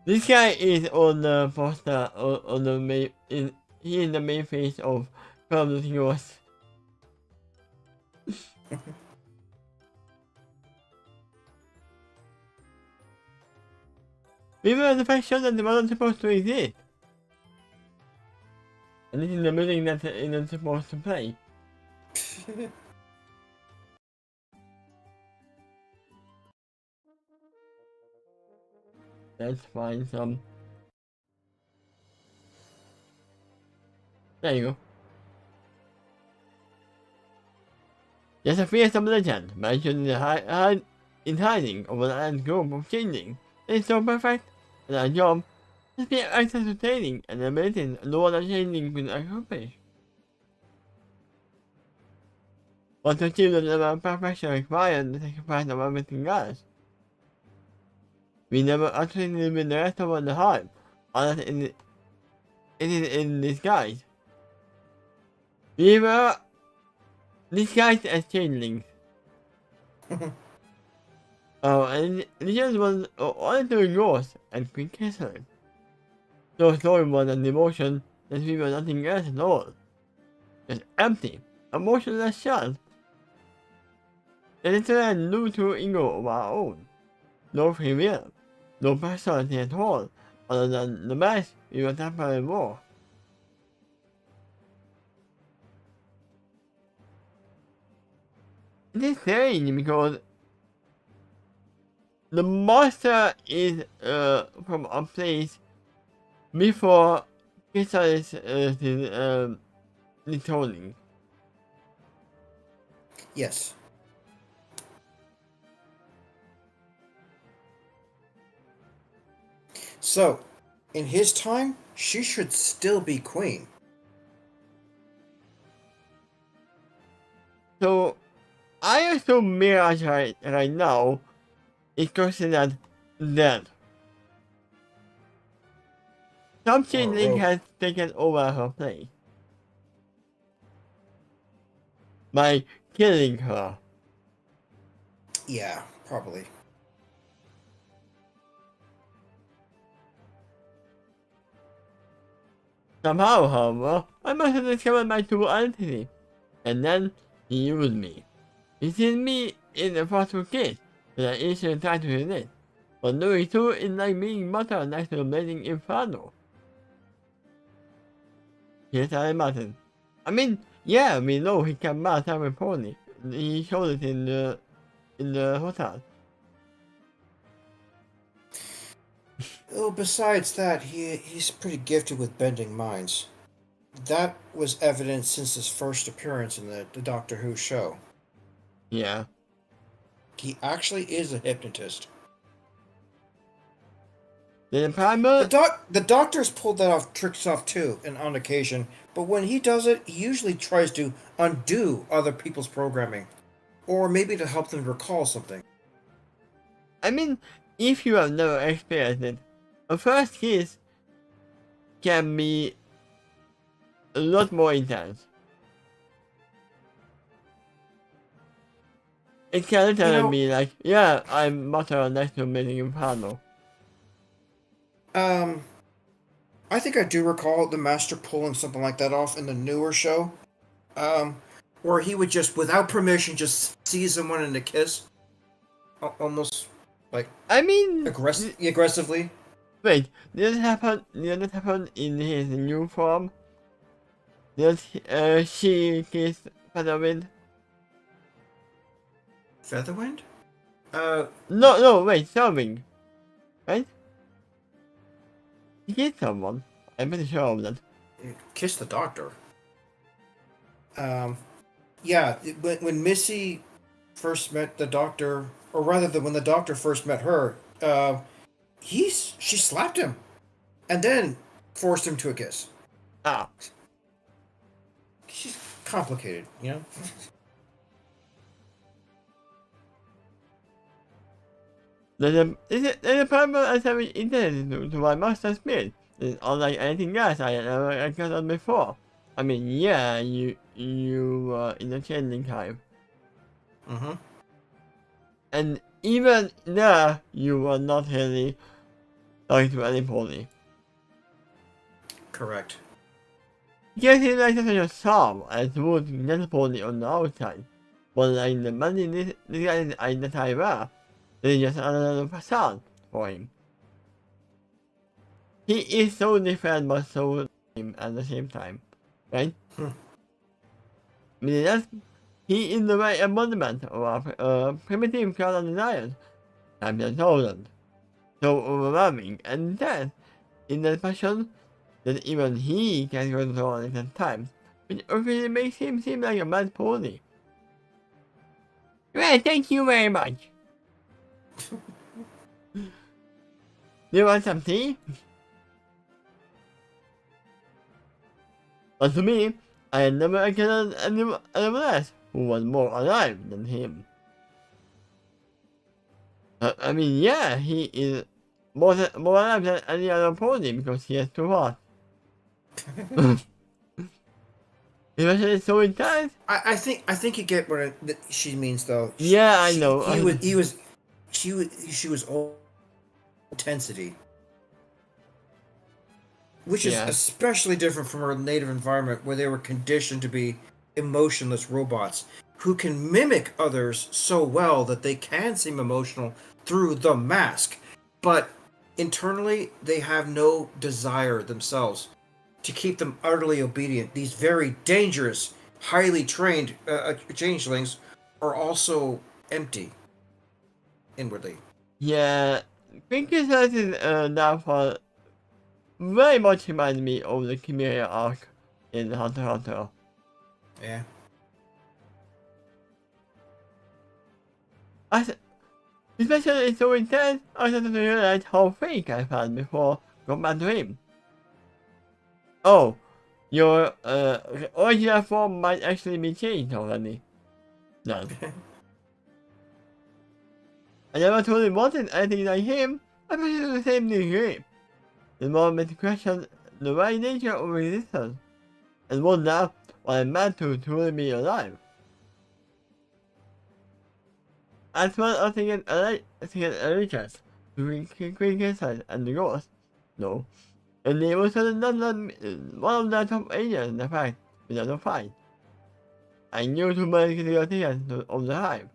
This guy is on the poster on the main. He is the main face of Call of Duty Wars. We were the first show that they weren't supposed to exist. And this is the building that it is supposed to play. Let's find some. There you go. There's a fearsome legend mentioned in hiding of an ant group of changing. It's so perfect, and our job is to be entertaining and amazing no other changing could accomplish. But to achieve the level of perfection required the sacrifice of everything else. We never actually live in the rest of the hype, unless it is in disguise. We were disguised as changelings. And Legends was only doing yours and quick kissing. So story was an emotion that we were nothing else at all. Just empty, emotionless shell. And it's a new true ego of our own. No free will, no personality at all, other than the mess we were temporarily war. It is strange because the monster is from a place before Kisa's returning. Yes. So, in his time, she should still be queen. So, I assume Mirage right now is considered dead. Some changeling has taken over her place by killing her. Yeah, probably. Somehow, however, I must have discovered my true identity, and then he used me. He seen me in the foster case that I initially tried to resist, but doing so is like being butter next to a blazing inferno. Yes, I imagine. I mean, yeah, we know he can match every pony. He showed it in the hotel. Oh, besides that, he's pretty gifted with bending minds. That was evident since his first appearance in the Doctor Who show. Yeah. He actually is a hypnotist. The primer. The Doctor's pulled that off tricks off too, and on occasion. But when he does it, he usually tries to undo other people's programming, or maybe to help them recall something. I mean, if you have never experienced it, a first kiss can be a lot more intense. It can literally be like, yeah, I'm butter next to a blazing inferno. I think I do recall the Master pulling something like that off in the newer show. Where he would just, without permission, just seize someone in a kiss. Almost, like, I mean... aggressively. Wait, did it happen in his new form? Did she kiss Featherwind? Featherwind? No, wait, Stormwing. Right? He kissed someone. I'm pretty sure of that. Kiss the Doctor. Yeah, when Missy first met the Doctor, or rather, when the Doctor first met her, she slapped him, and then forced him to a kiss. Ah. She's complicated, you know? There's a problem as having internet to my master speed. It's unlike anything else I had ever encountered before. I mean, yeah, you were in the changing time. Mm-hmm. And even there, you were not really talking to anybody. Correct. Getting like such a charm as would anybody on the outside. But like the money this guy in the time were, it's just another facade for him. He is so different but so same at the same time, right? Hmm. I mean, he is the right embodiment of a primitive kind of desire. I'm just told. So overwhelming and intense in that passion that even he can control it at times, which really makes him seem like a mad pony. Well, thank you very much. You want some tea? But to me, I had never encountered anyone else who was more alive than him. I mean, yeah, he is more alive than any other pony because he has 2 hearts. Especially so intense. I think you get what she means though. Yeah, I know. She was all intensity, which is Yeah. especially different from her native environment where they were conditioned to be emotionless robots who can mimic others so well that they can seem emotional through the mask, but internally they have no desire themselves to keep them utterly obedient. These very dangerous, highly trained changelings are also empty inwardly. Yeah, Pinker's downfall very much reminds me of the Chimera arc in Hunter x Hunter. Yeah. Especially it's so intense, I started to realize how fake I felt before going back to him. Oh, your original form might actually be changed already. None. I never truly wanted anything like him, especially to the same degree. The moment to question the very nature of existence, and wonder what it meant to truly be alive. As well as thinking allegiance to Quill and the Ghost. No. And they were not one of the top agents, in fact, without a fight. I knew too much the of the hype.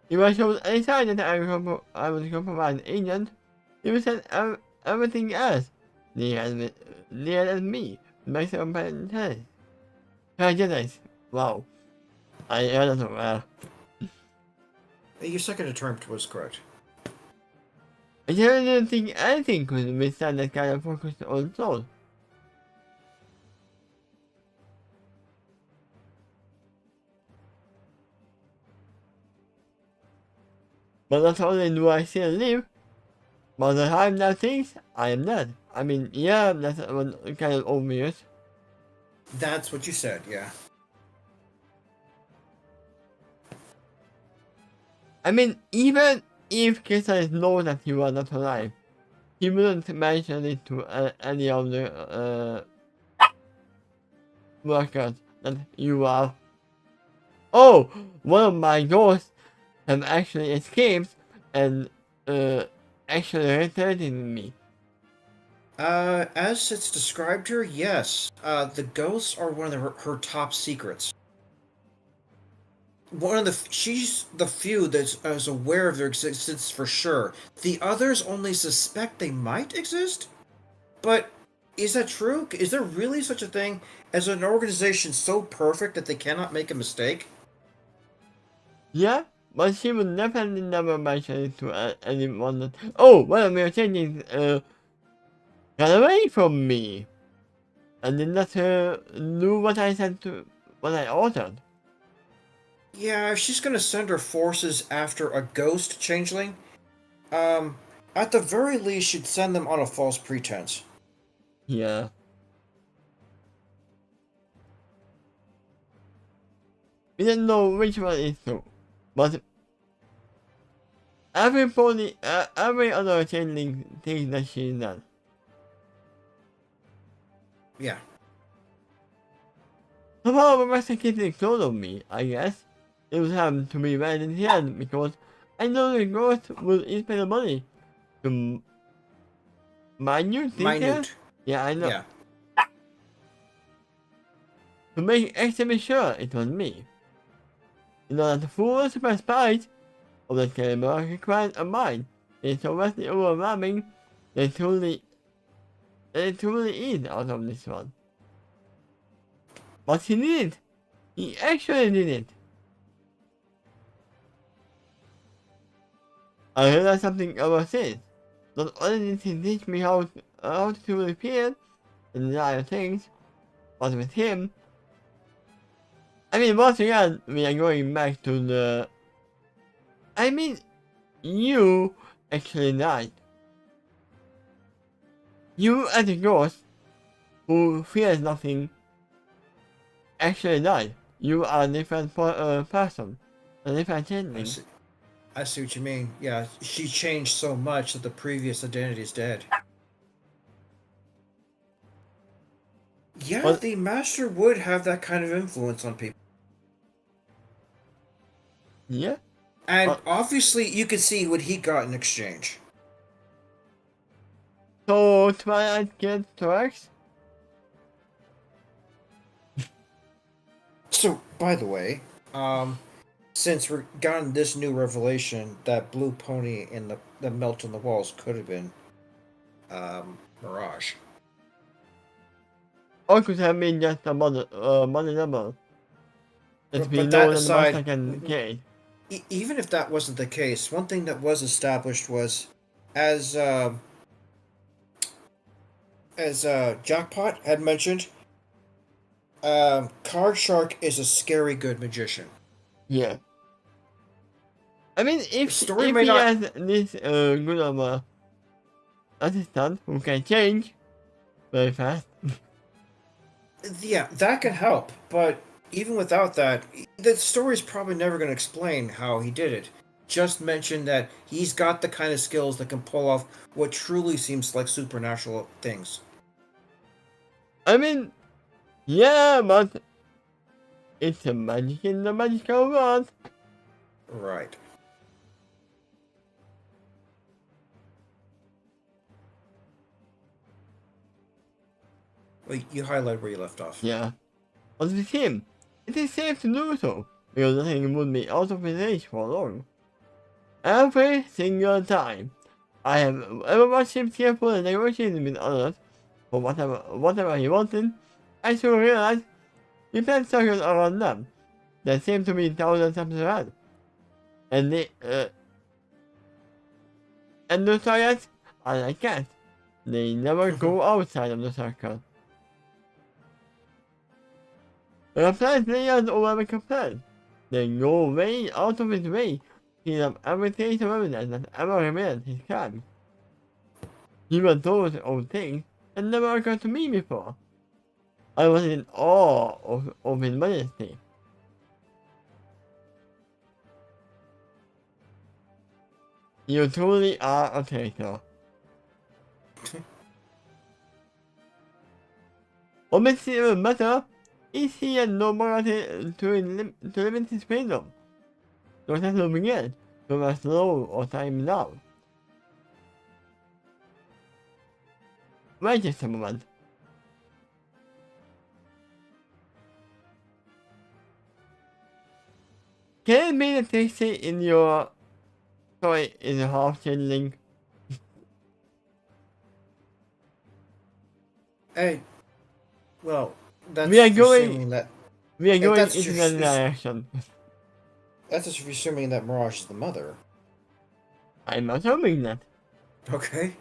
If I showed any sign that I was a compromised agent, he would send everything else near as me, maximum intelligence. Wow. I don't know. Your second attempt was correct. I didn't think anything could withstand that kind of focus on soul. But not only do I still live, but the time that thinks I am dead. I mean, yeah, that's kind of obvious. That's what you said, yeah. I mean, even if Kisa knows that you are not alive, he wouldn't mention it to any of the workers that you are. Oh, one of my ghosts have actually escaped and actually returned me. As it's described here, yes. The ghosts are one of her top secrets. She's the few that's as aware of their existence for sure. The others only suspect they might exist? But is that true? Is there really such a thing as an organization so perfect that they cannot make a mistake? Yeah, but she would definitely never mention it to anyone that. Oh, well, we are changing. Got away from me, and did not do what I said to what I ordered. Yeah, if she's gonna send her forces after a ghost changeling, at the very least, she'd send them on a false pretense. Yeah. We don't know which one is true, but every other changeling thinks that she's not. Yeah. Somehow investigating close of me, I guess. It would have to be right in the end because I know the ghost will spend the money to minute details. Minute. Yeah, I know. Yeah. To make extremely sure it was me. In order to fool the spies of the camera required a mind. It's so vastly overwhelming they truly is out of this one. But he did it! He actually did it! I realized something about this. Not only did he teach me how to repair and desire things, but with him, I mean, once again, we are going back to the... I mean, you actually died. You as a ghost who fears nothing actually died. You are a different person. A different changeling. I see what you mean. Yeah, she changed so much that the previous identity is dead. Yeah, But, the master would have that kind of influence on people. yeah. And obviously, you could see what he got in exchange. So, Twilight gets tracks? So, by the way, since we're gotten this new revelation that blue pony in the melt on the walls could have been Mirage. Or could have been just a money number. It's been But that known as the aside, master can get. even if that wasn't the case, one thing that was established was as Jackpot had mentioned, Card Shark is a scary good magician. Yeah. I mean, if Story if may he not. has this good of a assistant who can change very fast. Yeah, that can help, but even without that, the story's probably never going to explain how he did it. Just mention that he's got the kind of skills that can pull off what truly seems like supernatural things. I mean, yeah, but it's a magic in the magical world. Right. Well, you highlight where you left off. Yeah. But with him, it is safe to do so, because nothing would be out of his reach for long. Every single time I have ever watched him carefully negotiating with others for whatever he wanted, I soon realized he planned circles around them that seemed to be thousands of steps ahead. And those targets are like cats. They never go outside of the circle. The plan players over make a plan. They go way out of his way to clean up every trace of evidence that ever revealed his crime. Even those old things had never occurred to me before. I was in awe of his majesty. You truly are a traitor. What makes it even better is he had no morality to limit his freedom. No sense of regret, no matter slow or time now. Wait just a moment. Can it be the Trixie in your story is a half-changeling? Hey, well, that's We are assuming that. We are going that's into just- that direction. That's just assuming that Mirage is the mother. I'm assuming that. Okay.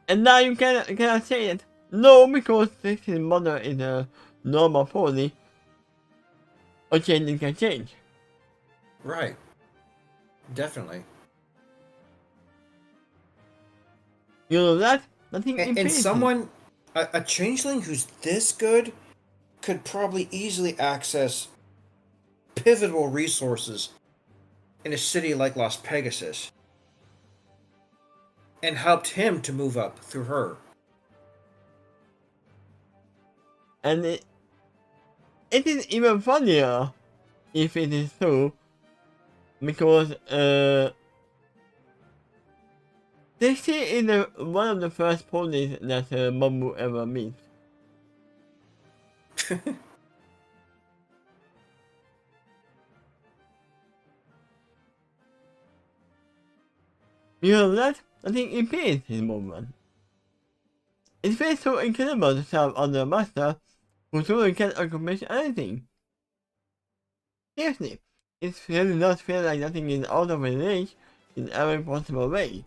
And now you cannot say it. No, because Trixie's mother is a normal pony. A changing can change. Right. Definitely. You know that? Nothing And impedes it. someone, a changeling who's this good, could probably easily access pivotal resources in a city like Las Pegasus and helped him to move up through her. And it is even funnier if it is true, because this is one of the first ponies that Mom will ever meet. Because that, I think, impedes his movement. It feels so incredible to serve under a master who truly can accomplish anything. Seriously, it really does feel like nothing is out of his reach in every possible way.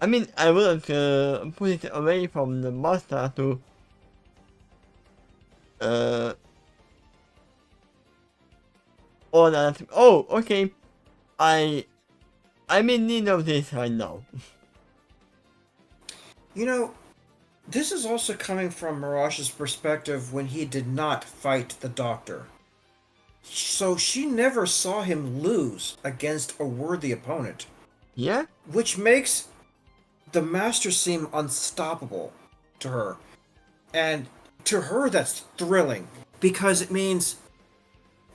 I mean, I wouldn't put it away from the master to all that. Oh, okay. I'm in need of this right now. You know, this is also coming from Mirash's perspective when he did not fight the Doctor. So she never saw him lose against a worthy opponent. Yeah? Which makes the Master seem unstoppable to her. And to her, that's thrilling. Because it means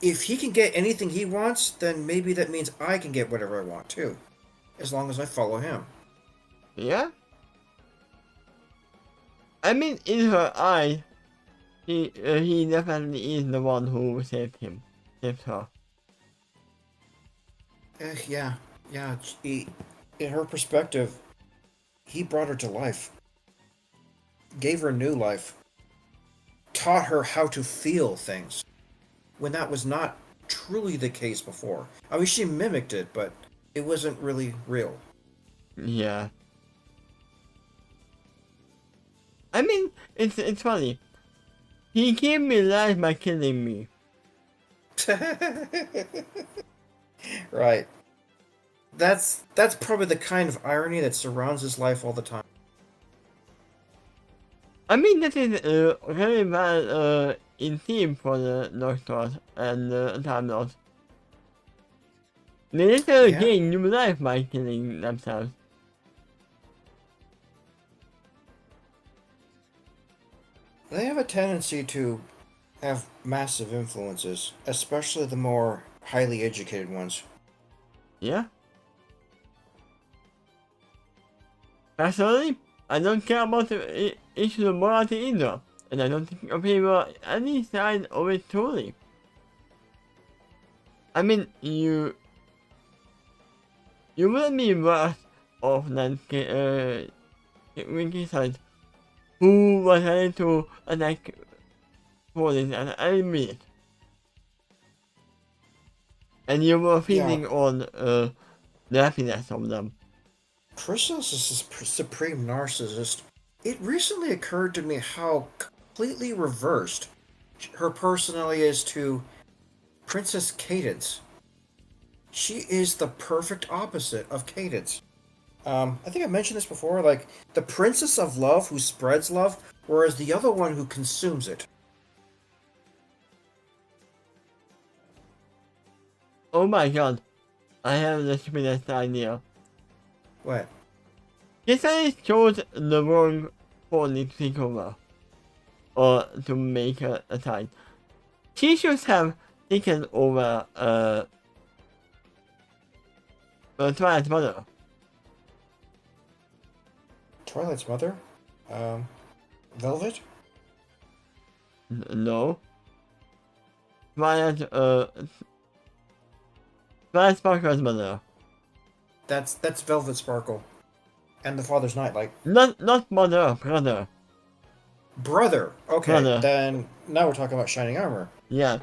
if he can get anything he wants, then maybe that means I can get whatever I want too. As long as I follow him. Yeah? I mean, in her eyes, he definitely is the one who saved her. Yeah. In her perspective, he brought her to life. Gave her new life. Taught her how to feel things. When that was not truly the case before. I mean, she mimicked it, but it wasn't really real. Yeah. I mean, it's funny. He gave me life by killing me. Right. That's probably the kind of irony that surrounds his life all the time. I mean, that is very well in theme for the Doctors and Time Lords. They literally gain new life by killing themselves. They have a tendency to have massive influences, especially the more highly educated ones. Yeah? Personally, I don't care about the issue of morality either, and I don't think people any side of it truly. I mean, you wouldn't be worse off than Winky Side, who was ready to attack police at any minute. And you were feeding on the happiness of them. Chrysalis is a supreme narcissist. It recently occurred to me how completely reversed her personality is to Princess Cadence. She is the perfect opposite of Cadence. I think I mentioned this before, like, the princess of love who spreads love, whereas the other one who consumes it. Oh my god, I have the stupidest idea. What? Yesterday chose the wrong pony to take over, or to make a side. She should have taken over Twilight's mother. Twilight's mother? Velvet? No. Twilight Sparkle's mother. That's Velvet Sparkle. And the Father's Nightlight. Not mother, brother. Brother! Okay, Brother. then now we're talking about Shining Armor. Yeah.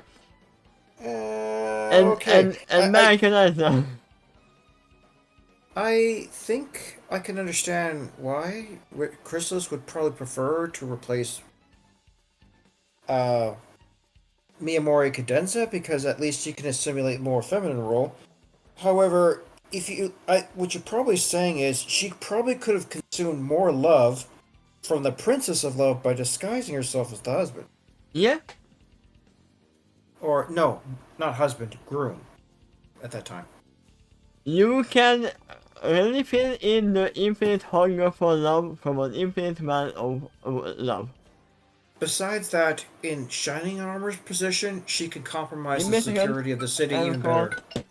Okay. And American Liza. I think I can understand why Chrysalis would probably prefer to replace Miyamori Cadenza, because at least she can assimilate more feminine role. However, what you're probably saying is she probably could have consumed more love from the Princess of Love by disguising herself as the husband. Yeah, Or, no, not husband, groom at that time. you can really feel in the infinite hunger for love from an infinite man of love. Besides that, in Shining Armor's position, she could compromise In the Michigan, security of the city and even for better.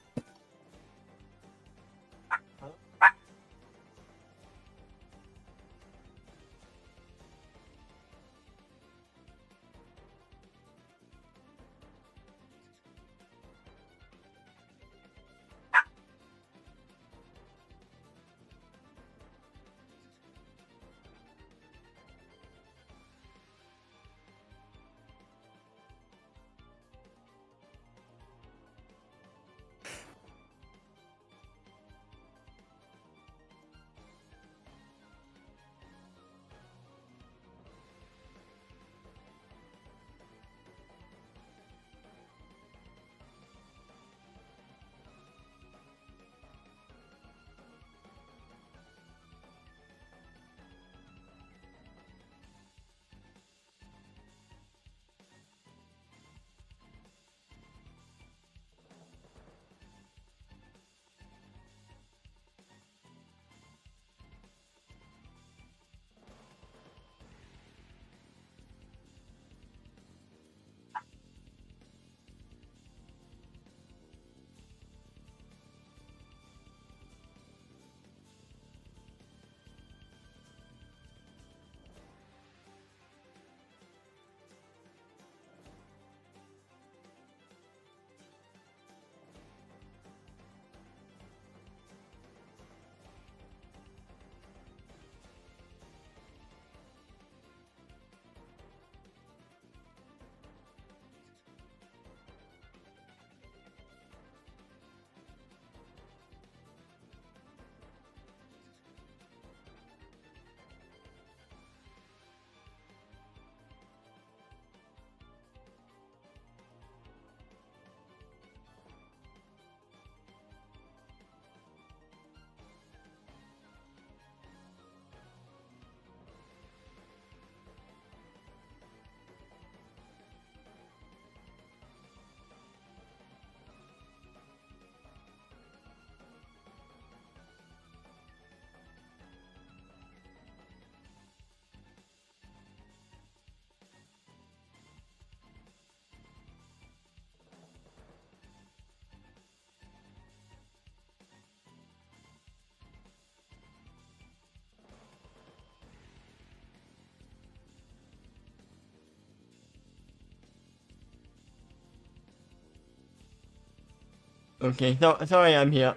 okay, so sorry I'm here.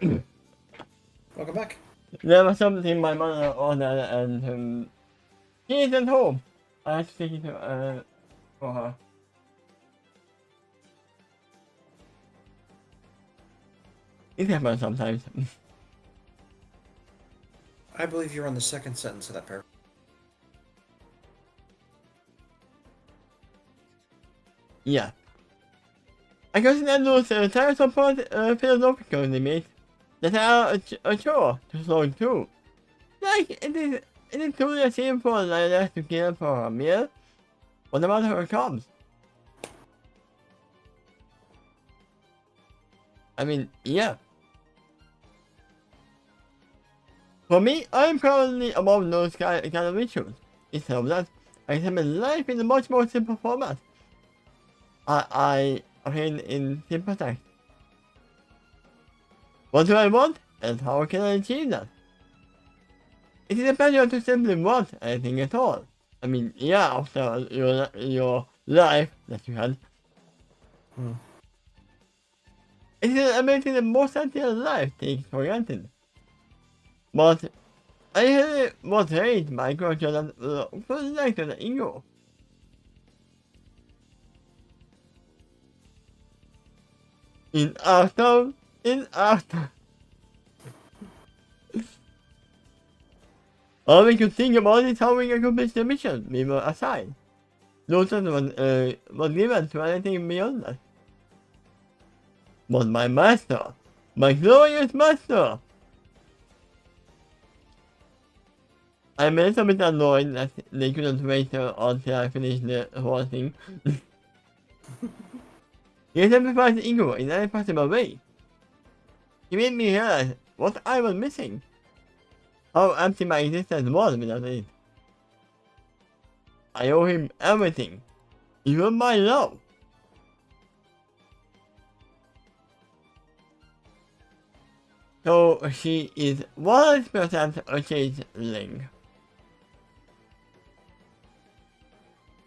Welcome back. There was something my mother ordered and she isn't home. I have to take it for her. It happens sometimes. I believe you're on the second sentence of that paragraph. Yeah. I consider those tire support philosophical limits that are a chore to slow through. Like, it is truly a shame for Lila to kill for a meal. What about her cubs? I mean, yeah. For me, I'm probably above those kind of issues. Instead of that, I examine life in a much more simple format. I obtain in simple text. What do I want, and how can I achieve that? It is a pleasure to simply want anything at all. I mean, yeah, after your life that you had. It is amazing that most ideal life takes for granted. But I was raised by a culture that was like an ego. In after. All we could think about is how we accomplished the mission we were assigned. No thought was given to anything beyond that. But my master, my glorious master, I'm a little bit annoyed that they couldn't wait until I finished the whole thing. He exemplifies ego in any possible way. He made me realize what I was missing. How empty my existence was without it. I owe him everything. Even my love. So she is 100% a changeling.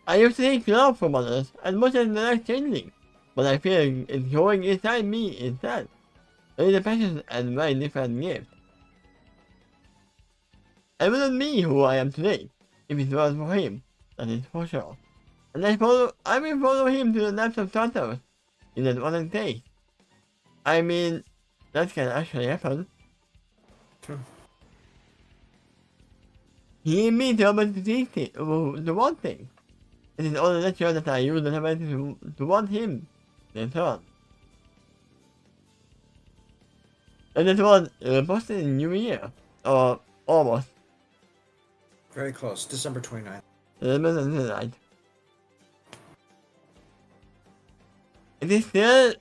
I used to take love from others as much as the next changeling, but I feel it's growing inside me instead. It is a precious and very different gift. I wouldn't be who I am today if it was for him, that is for sure. And I will follow him to the depths of Tartarus in that one day. I mean, that can actually happen. He and me to able to see the one thing. It is only natural that I use the ability to want him later on. And that was posted in New Year, or almost. Very close. December 29th. Right. It is still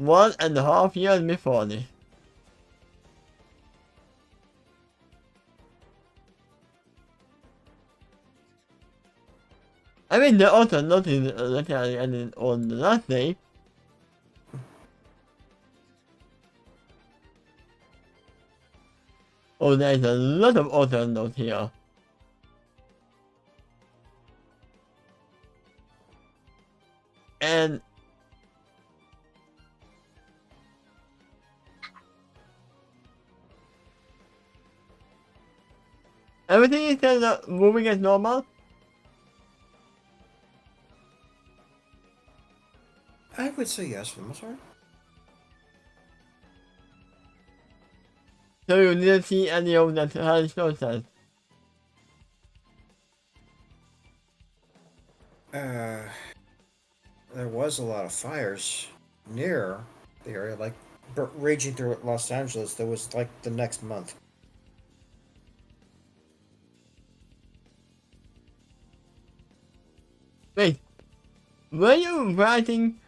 1.5 years before this. I mean, the author noticed literally ended on the last day. Oh, there's a lot of author notes here. And everything is still moving as normal. I would say yes for the most part. So you didn't see any of that hard says. There was a lot of fires near the area, like raging through Los Angeles. That was like the next month. Wait, were you writing?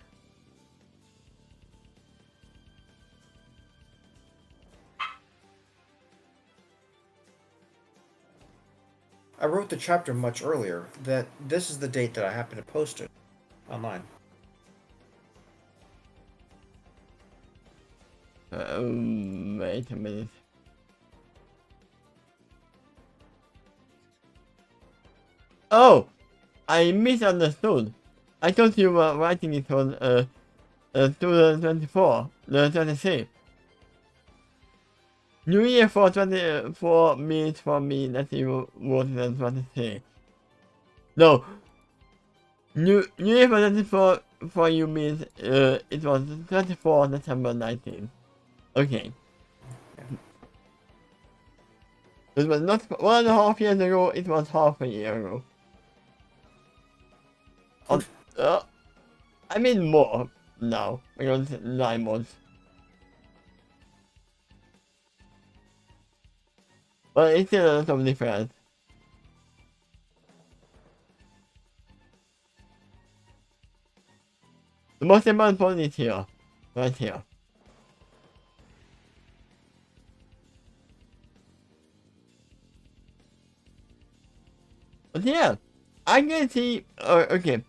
I wrote the chapter much earlier. That this is the date that I happened to post it online. Wait a minute. Oh, I misunderstood. I thought you were writing it on 2024, the 23. New Year for 24 means for me that you wrote it on 23. No. New Year for 24 for you means it was 24 December 19. Okay. It was not 1.5 years ago, it was half a year ago. I mean more now, because 9 months. But it's still a lot of difference. The most important point is here. Right here. But yeah, I can see, okay,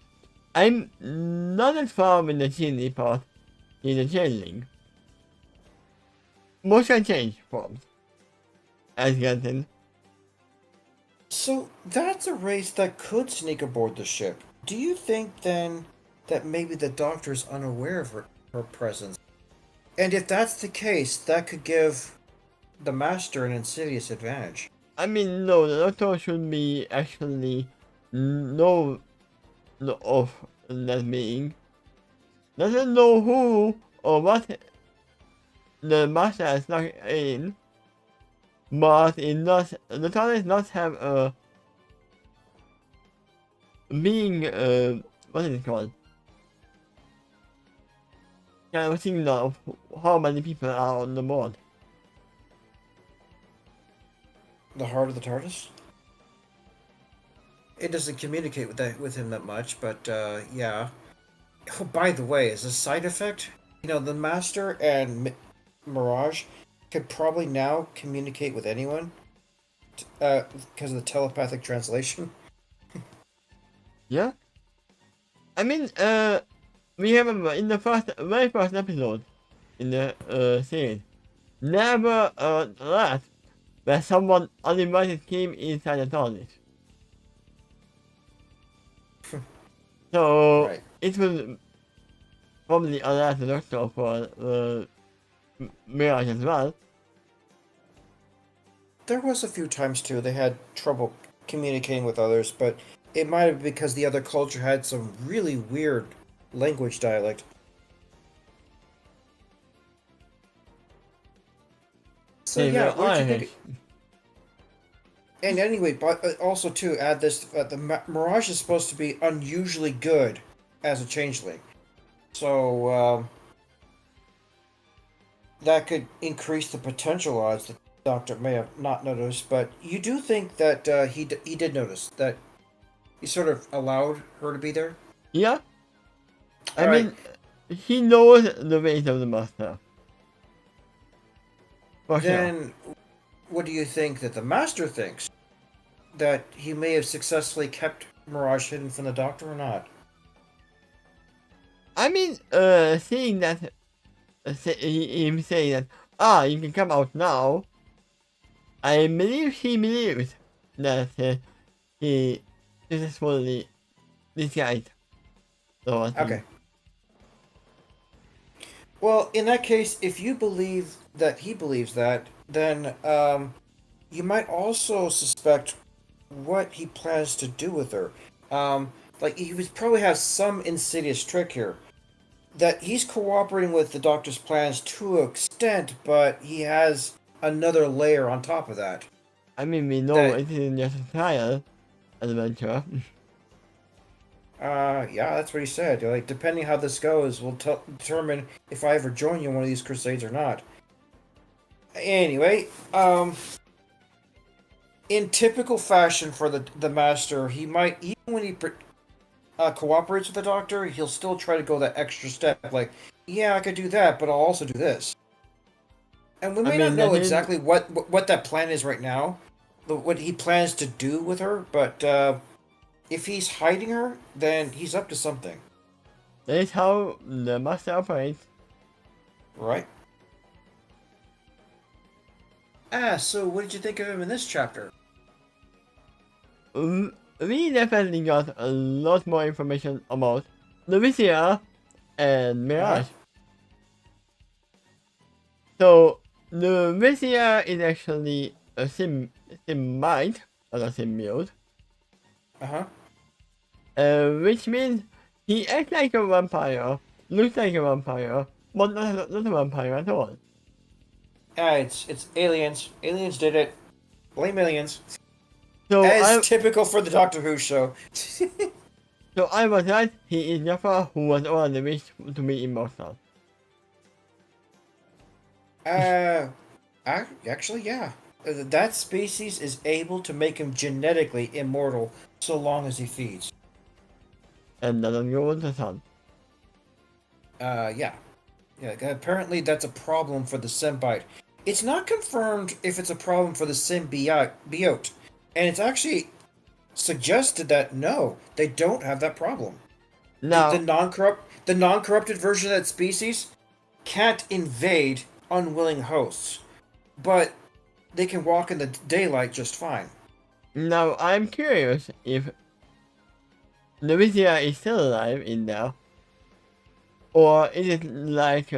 I'm not as far with the chili part in the changeling. Most can change forms. As gotten. So that's a race that could sneak aboard the ship. Do you think then that maybe the Doctor's unaware of her presence? And if that's the case, that could give the Master an insidious advantage. I mean, no, the Doctor should be actually know of that being. Doesn't know who or what the Master has snuck in, but it does, the TARDIS does have a being, what is it called? Kind of signal of how many people are on the board. The heart of the TARDIS? It doesn't communicate with him that much, but yeah. Oh, by the way, as a side effect, the Master and Mirage could probably now communicate with anyone because of the telepathic translation. Yeah. I mean, we have in the very first episode in the series, never last where someone uninvited came inside the TARDIS. So Right. it will probably alert the Doctor for Mirage as well. There was a few times too they had trouble communicating with others, but it might have been because the other culture had some really weird language dialect. So They yeah, were what did you Irish. think? And anyway, but also to add this, the Mirage is supposed to be unusually good as a changeling, so that could increase the potential odds that the Doctor may have not noticed. But you do think that he did notice that he sort of allowed her to be there. Yeah. I All right, mean, he knows the ways of the Master. For sure. then what do you think that the Master thinks? That he may have successfully kept Mirage hidden from the Doctor or not? I mean, seeing that, him saying that, you can come out now, I believe he believes that he successfully disguised Dorothy. Okay. Well, in that case, if you believe that he believes that, then you might also suspect what he plans to do with her. Like he would probably have some insidious trick here. That he's cooperating with the Doctor's plans to an extent, but he has another layer on top of that. I mean, we know That it isn't just a trial adventure. yeah, that's what he said. Like, depending how this goes, will determine if I ever join you in one of these crusades or not. Anyway, in typical fashion for the master, he might even when he cooperates with the Doctor, he'll still try to go that extra step. Like, yeah, I could do that, but I'll also do this. And we I may not mean, know that is, exactly what that plan is right now, what he plans to do with her. But if he's hiding her, then he's up to something, that is how the Master operates. right? So what did you think of him in this chapter? We definitely got a lot more information about Lucia and Uh huh. Mirage. So, Lucia is actually a symbiote, or a symbiote, Uh huh. which means he acts like a vampire, looks like a vampire, but not a vampire at all. It's aliens. Aliens did it. Blame aliens. So As I typical for the Doctor Who show. so I was right. He is Jaffa, who was already wished to be immortal. uh, actually, yeah. That species is able to make him genetically immortal so long as he feeds. And doesn't go with the sun. Yeah. Yeah, apparently that's a problem for the symbiote. It's not confirmed if it's a problem for the symbiote, and it's actually suggested that no, they don't have that problem. The Now, non-corrupted version of that species can't invade unwilling hosts, but they can walk in the daylight just fine. now I'm curious if Lucia is still alive in there, or is it like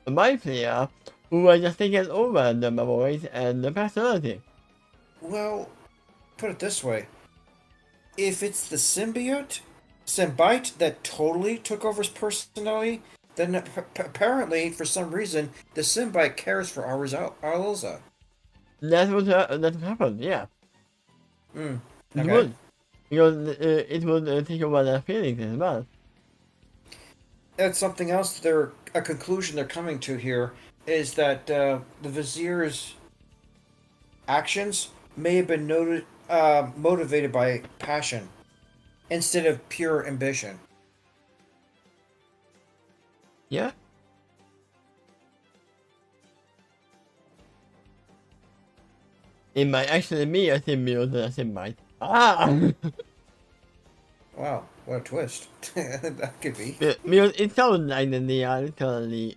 my player who was just taken over the memories and the personality? Well, put it this way: if it's the symbiote that totally took over his personality, then apparently, for some reason, the symbiote cares for Arloza. That would happen, yeah. Hmm. It Okay. would. Because it would take over their feelings as well. That's something else. A conclusion they're coming to here is that the Vizier's actions may have been motivated by passion instead of pure ambition. Yeah. It might actually be a symbiote that it might. Ah! Wow, what a twist. That could be. Because it sounds like that they are literally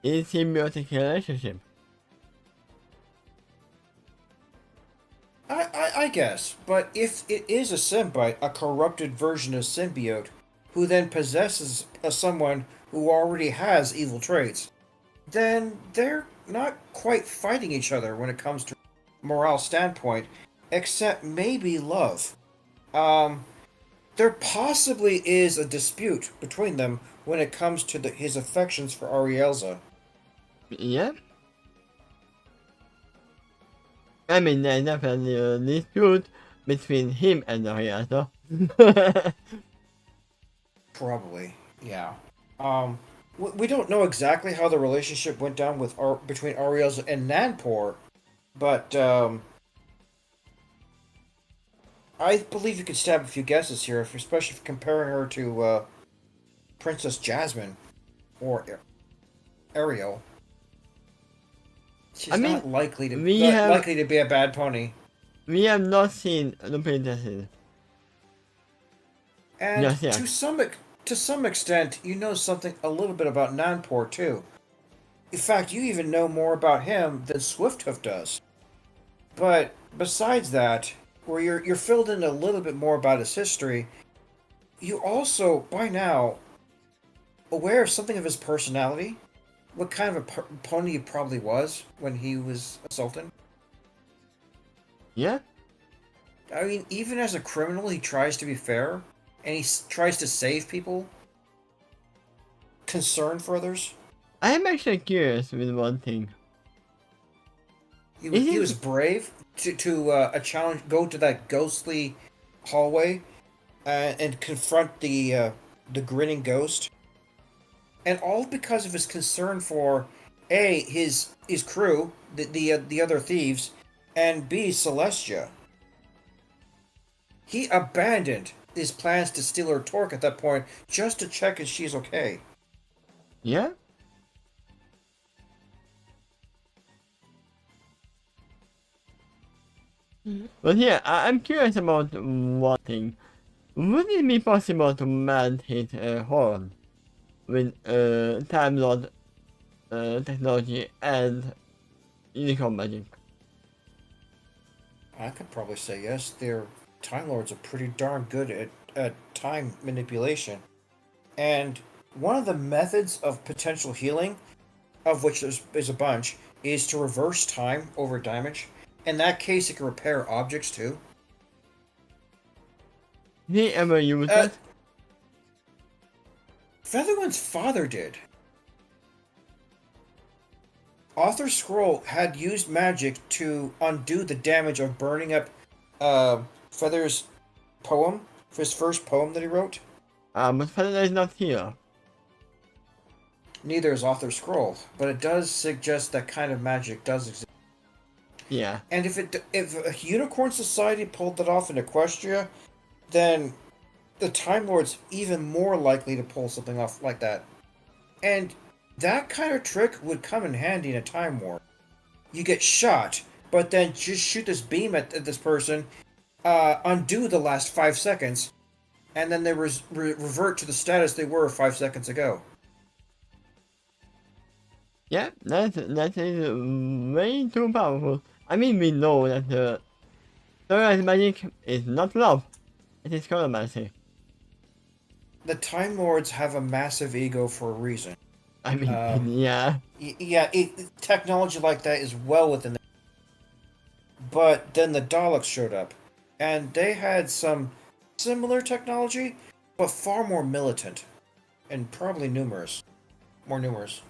in symbiotic relationship. I guess, but if it is a symbiote, a corrupted version of symbiote, who then possesses someone who already has evil traits, then they're not quite fighting each other when it comes to morale standpoint, except maybe love. Um, there possibly is a dispute between them when it comes to his affections for Arielza. Yeah. I mean, there's definitely a dispute between him and Ariato. Probably, yeah. Um, we don't know exactly how the relationship went down with between Arielza and Nanpor, but I believe you could stab a few guesses here, especially if comparing her to Princess Jasmine or Ariel. I She's mean, we not have likely to be a bad pony. we have not seen the princesses And just yet. to some extent, you know something a little bit about Nanpor too. In fact, you even know more about him than Swifthoof does. But besides that, where you're filled in a little bit more about his history, you also by now aware of something of his personality. What kind of a pony he probably was when he was a sultan. Yeah. I mean, even as a criminal, he tries to be fair, and tries to save people, concern for others. I am actually curious with one thing. He Is was it brave to a challenge, go to that ghostly hallway, and confront the grinning ghost, and all because of his concern for a his crew, the other thieves, and b Celestia. He abandoned his plans to steal her torque at that point just to check if she's okay. yeah? But yeah, I'm curious about one thing. Would it be possible to mount his horn with Time Lord technology and unicorn magic? I could probably say yes. Their Time Lords are pretty darn good at time manipulation. And one of the methods of potential healing, of which there's a bunch, is to reverse time over damage. In that case, it can repair objects too. Did he ever use Uh, it? Featherwind's father did. Author Scroll had used magic to undo the damage of burning up Feather's poem, his first poem that he wrote. But Feather is not here. Neither is Author Scroll, but it does suggest that kind of magic does exist. Yeah. And if a Unicorn Society pulled that off in Equestria, then the Time Lord's even more likely to pull something off like that. And that kind of trick would come in handy in a Time War. You get shot, but then just shoot this beam at this person, undo the last 5 seconds, and then they revert to the status they were 5 seconds ago. Yeah, that is way too powerful. I mean, we know that Sunrise magic is not love. It is chronomancy. The Time Lords have a massive ego for a reason. I mean, Um, yeah. yeah, technology like that is well within. But then the Daleks showed up, and they had some similar technology, but far more militant, and probably more numerous.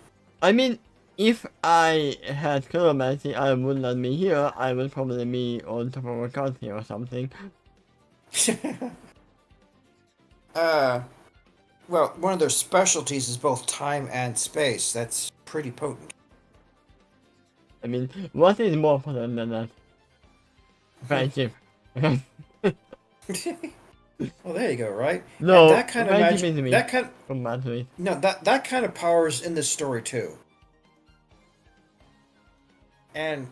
I mean, if I had chronomancy, I would not be here. I would probably be on top of a country or something. uh, well, one of their specialties is both time and space. That's pretty potent. I mean, what is more important than that? Friendship. Well, there you go, right? And No, that kind of friendship magic, is me. that kind, Come back to it. no, that kind of power is in this story too. And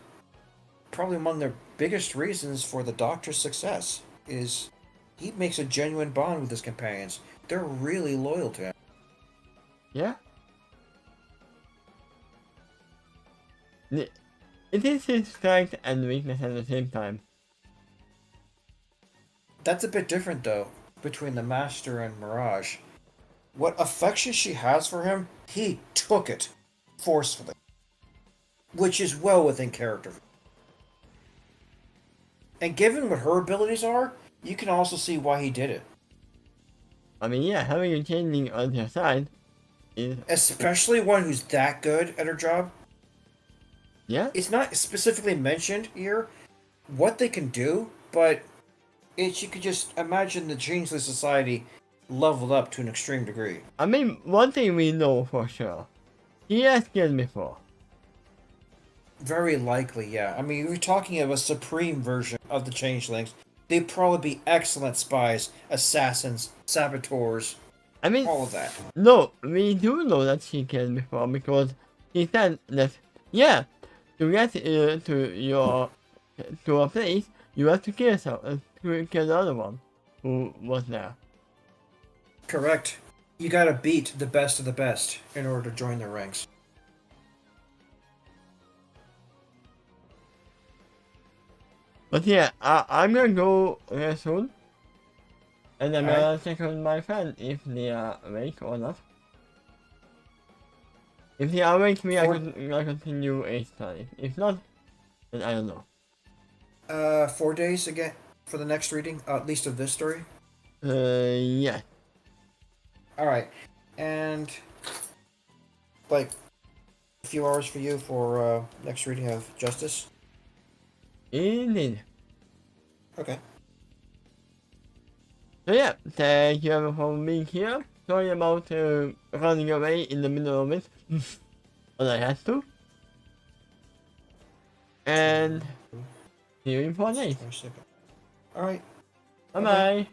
probably among the biggest reasons for the Doctor's success is he makes a genuine bond with his companions. They're really loyal to him. Yeah. It is his strength and weakness at the same time. That's a bit different though, between the Master and Mirage. What affection she has for him, he took it forcefully, which is well within character. And given what her abilities are, you can also see why he did it. I mean, yeah, having a changing on your side is... Especially one who's that good at her job. Yeah? It's not specifically mentioned here what they can do, but you could just imagine the Changeless Society leveled up to an extreme degree. I mean, one thing we know for sure. He has killed before. Very likely, yeah. I mean, we're talking of a supreme version of the Changelings. They'd probably be excellent spies, assassins, saboteurs, I mean, all of that. no, we do know that she killed before because he said that, yeah, to get to a place, you have to kill to kill the other one who was there. Correct. You gotta beat the best of the best in order to join their ranks. But yeah, I'm gonna go there soon. And I'm gonna check on my friend if they are awake or not. If they are awake, me, I could continue a study. If not, then I don't know. 4 days again for the next reading, at least of this story. Yeah. Alright. And like a few hours for you for next reading of Justice. Indeed. Okay. So yeah, thank you everyone for being here. Sorry about running away in the middle of it. But I had to. And see you in 4 days. Alright. Bye bye.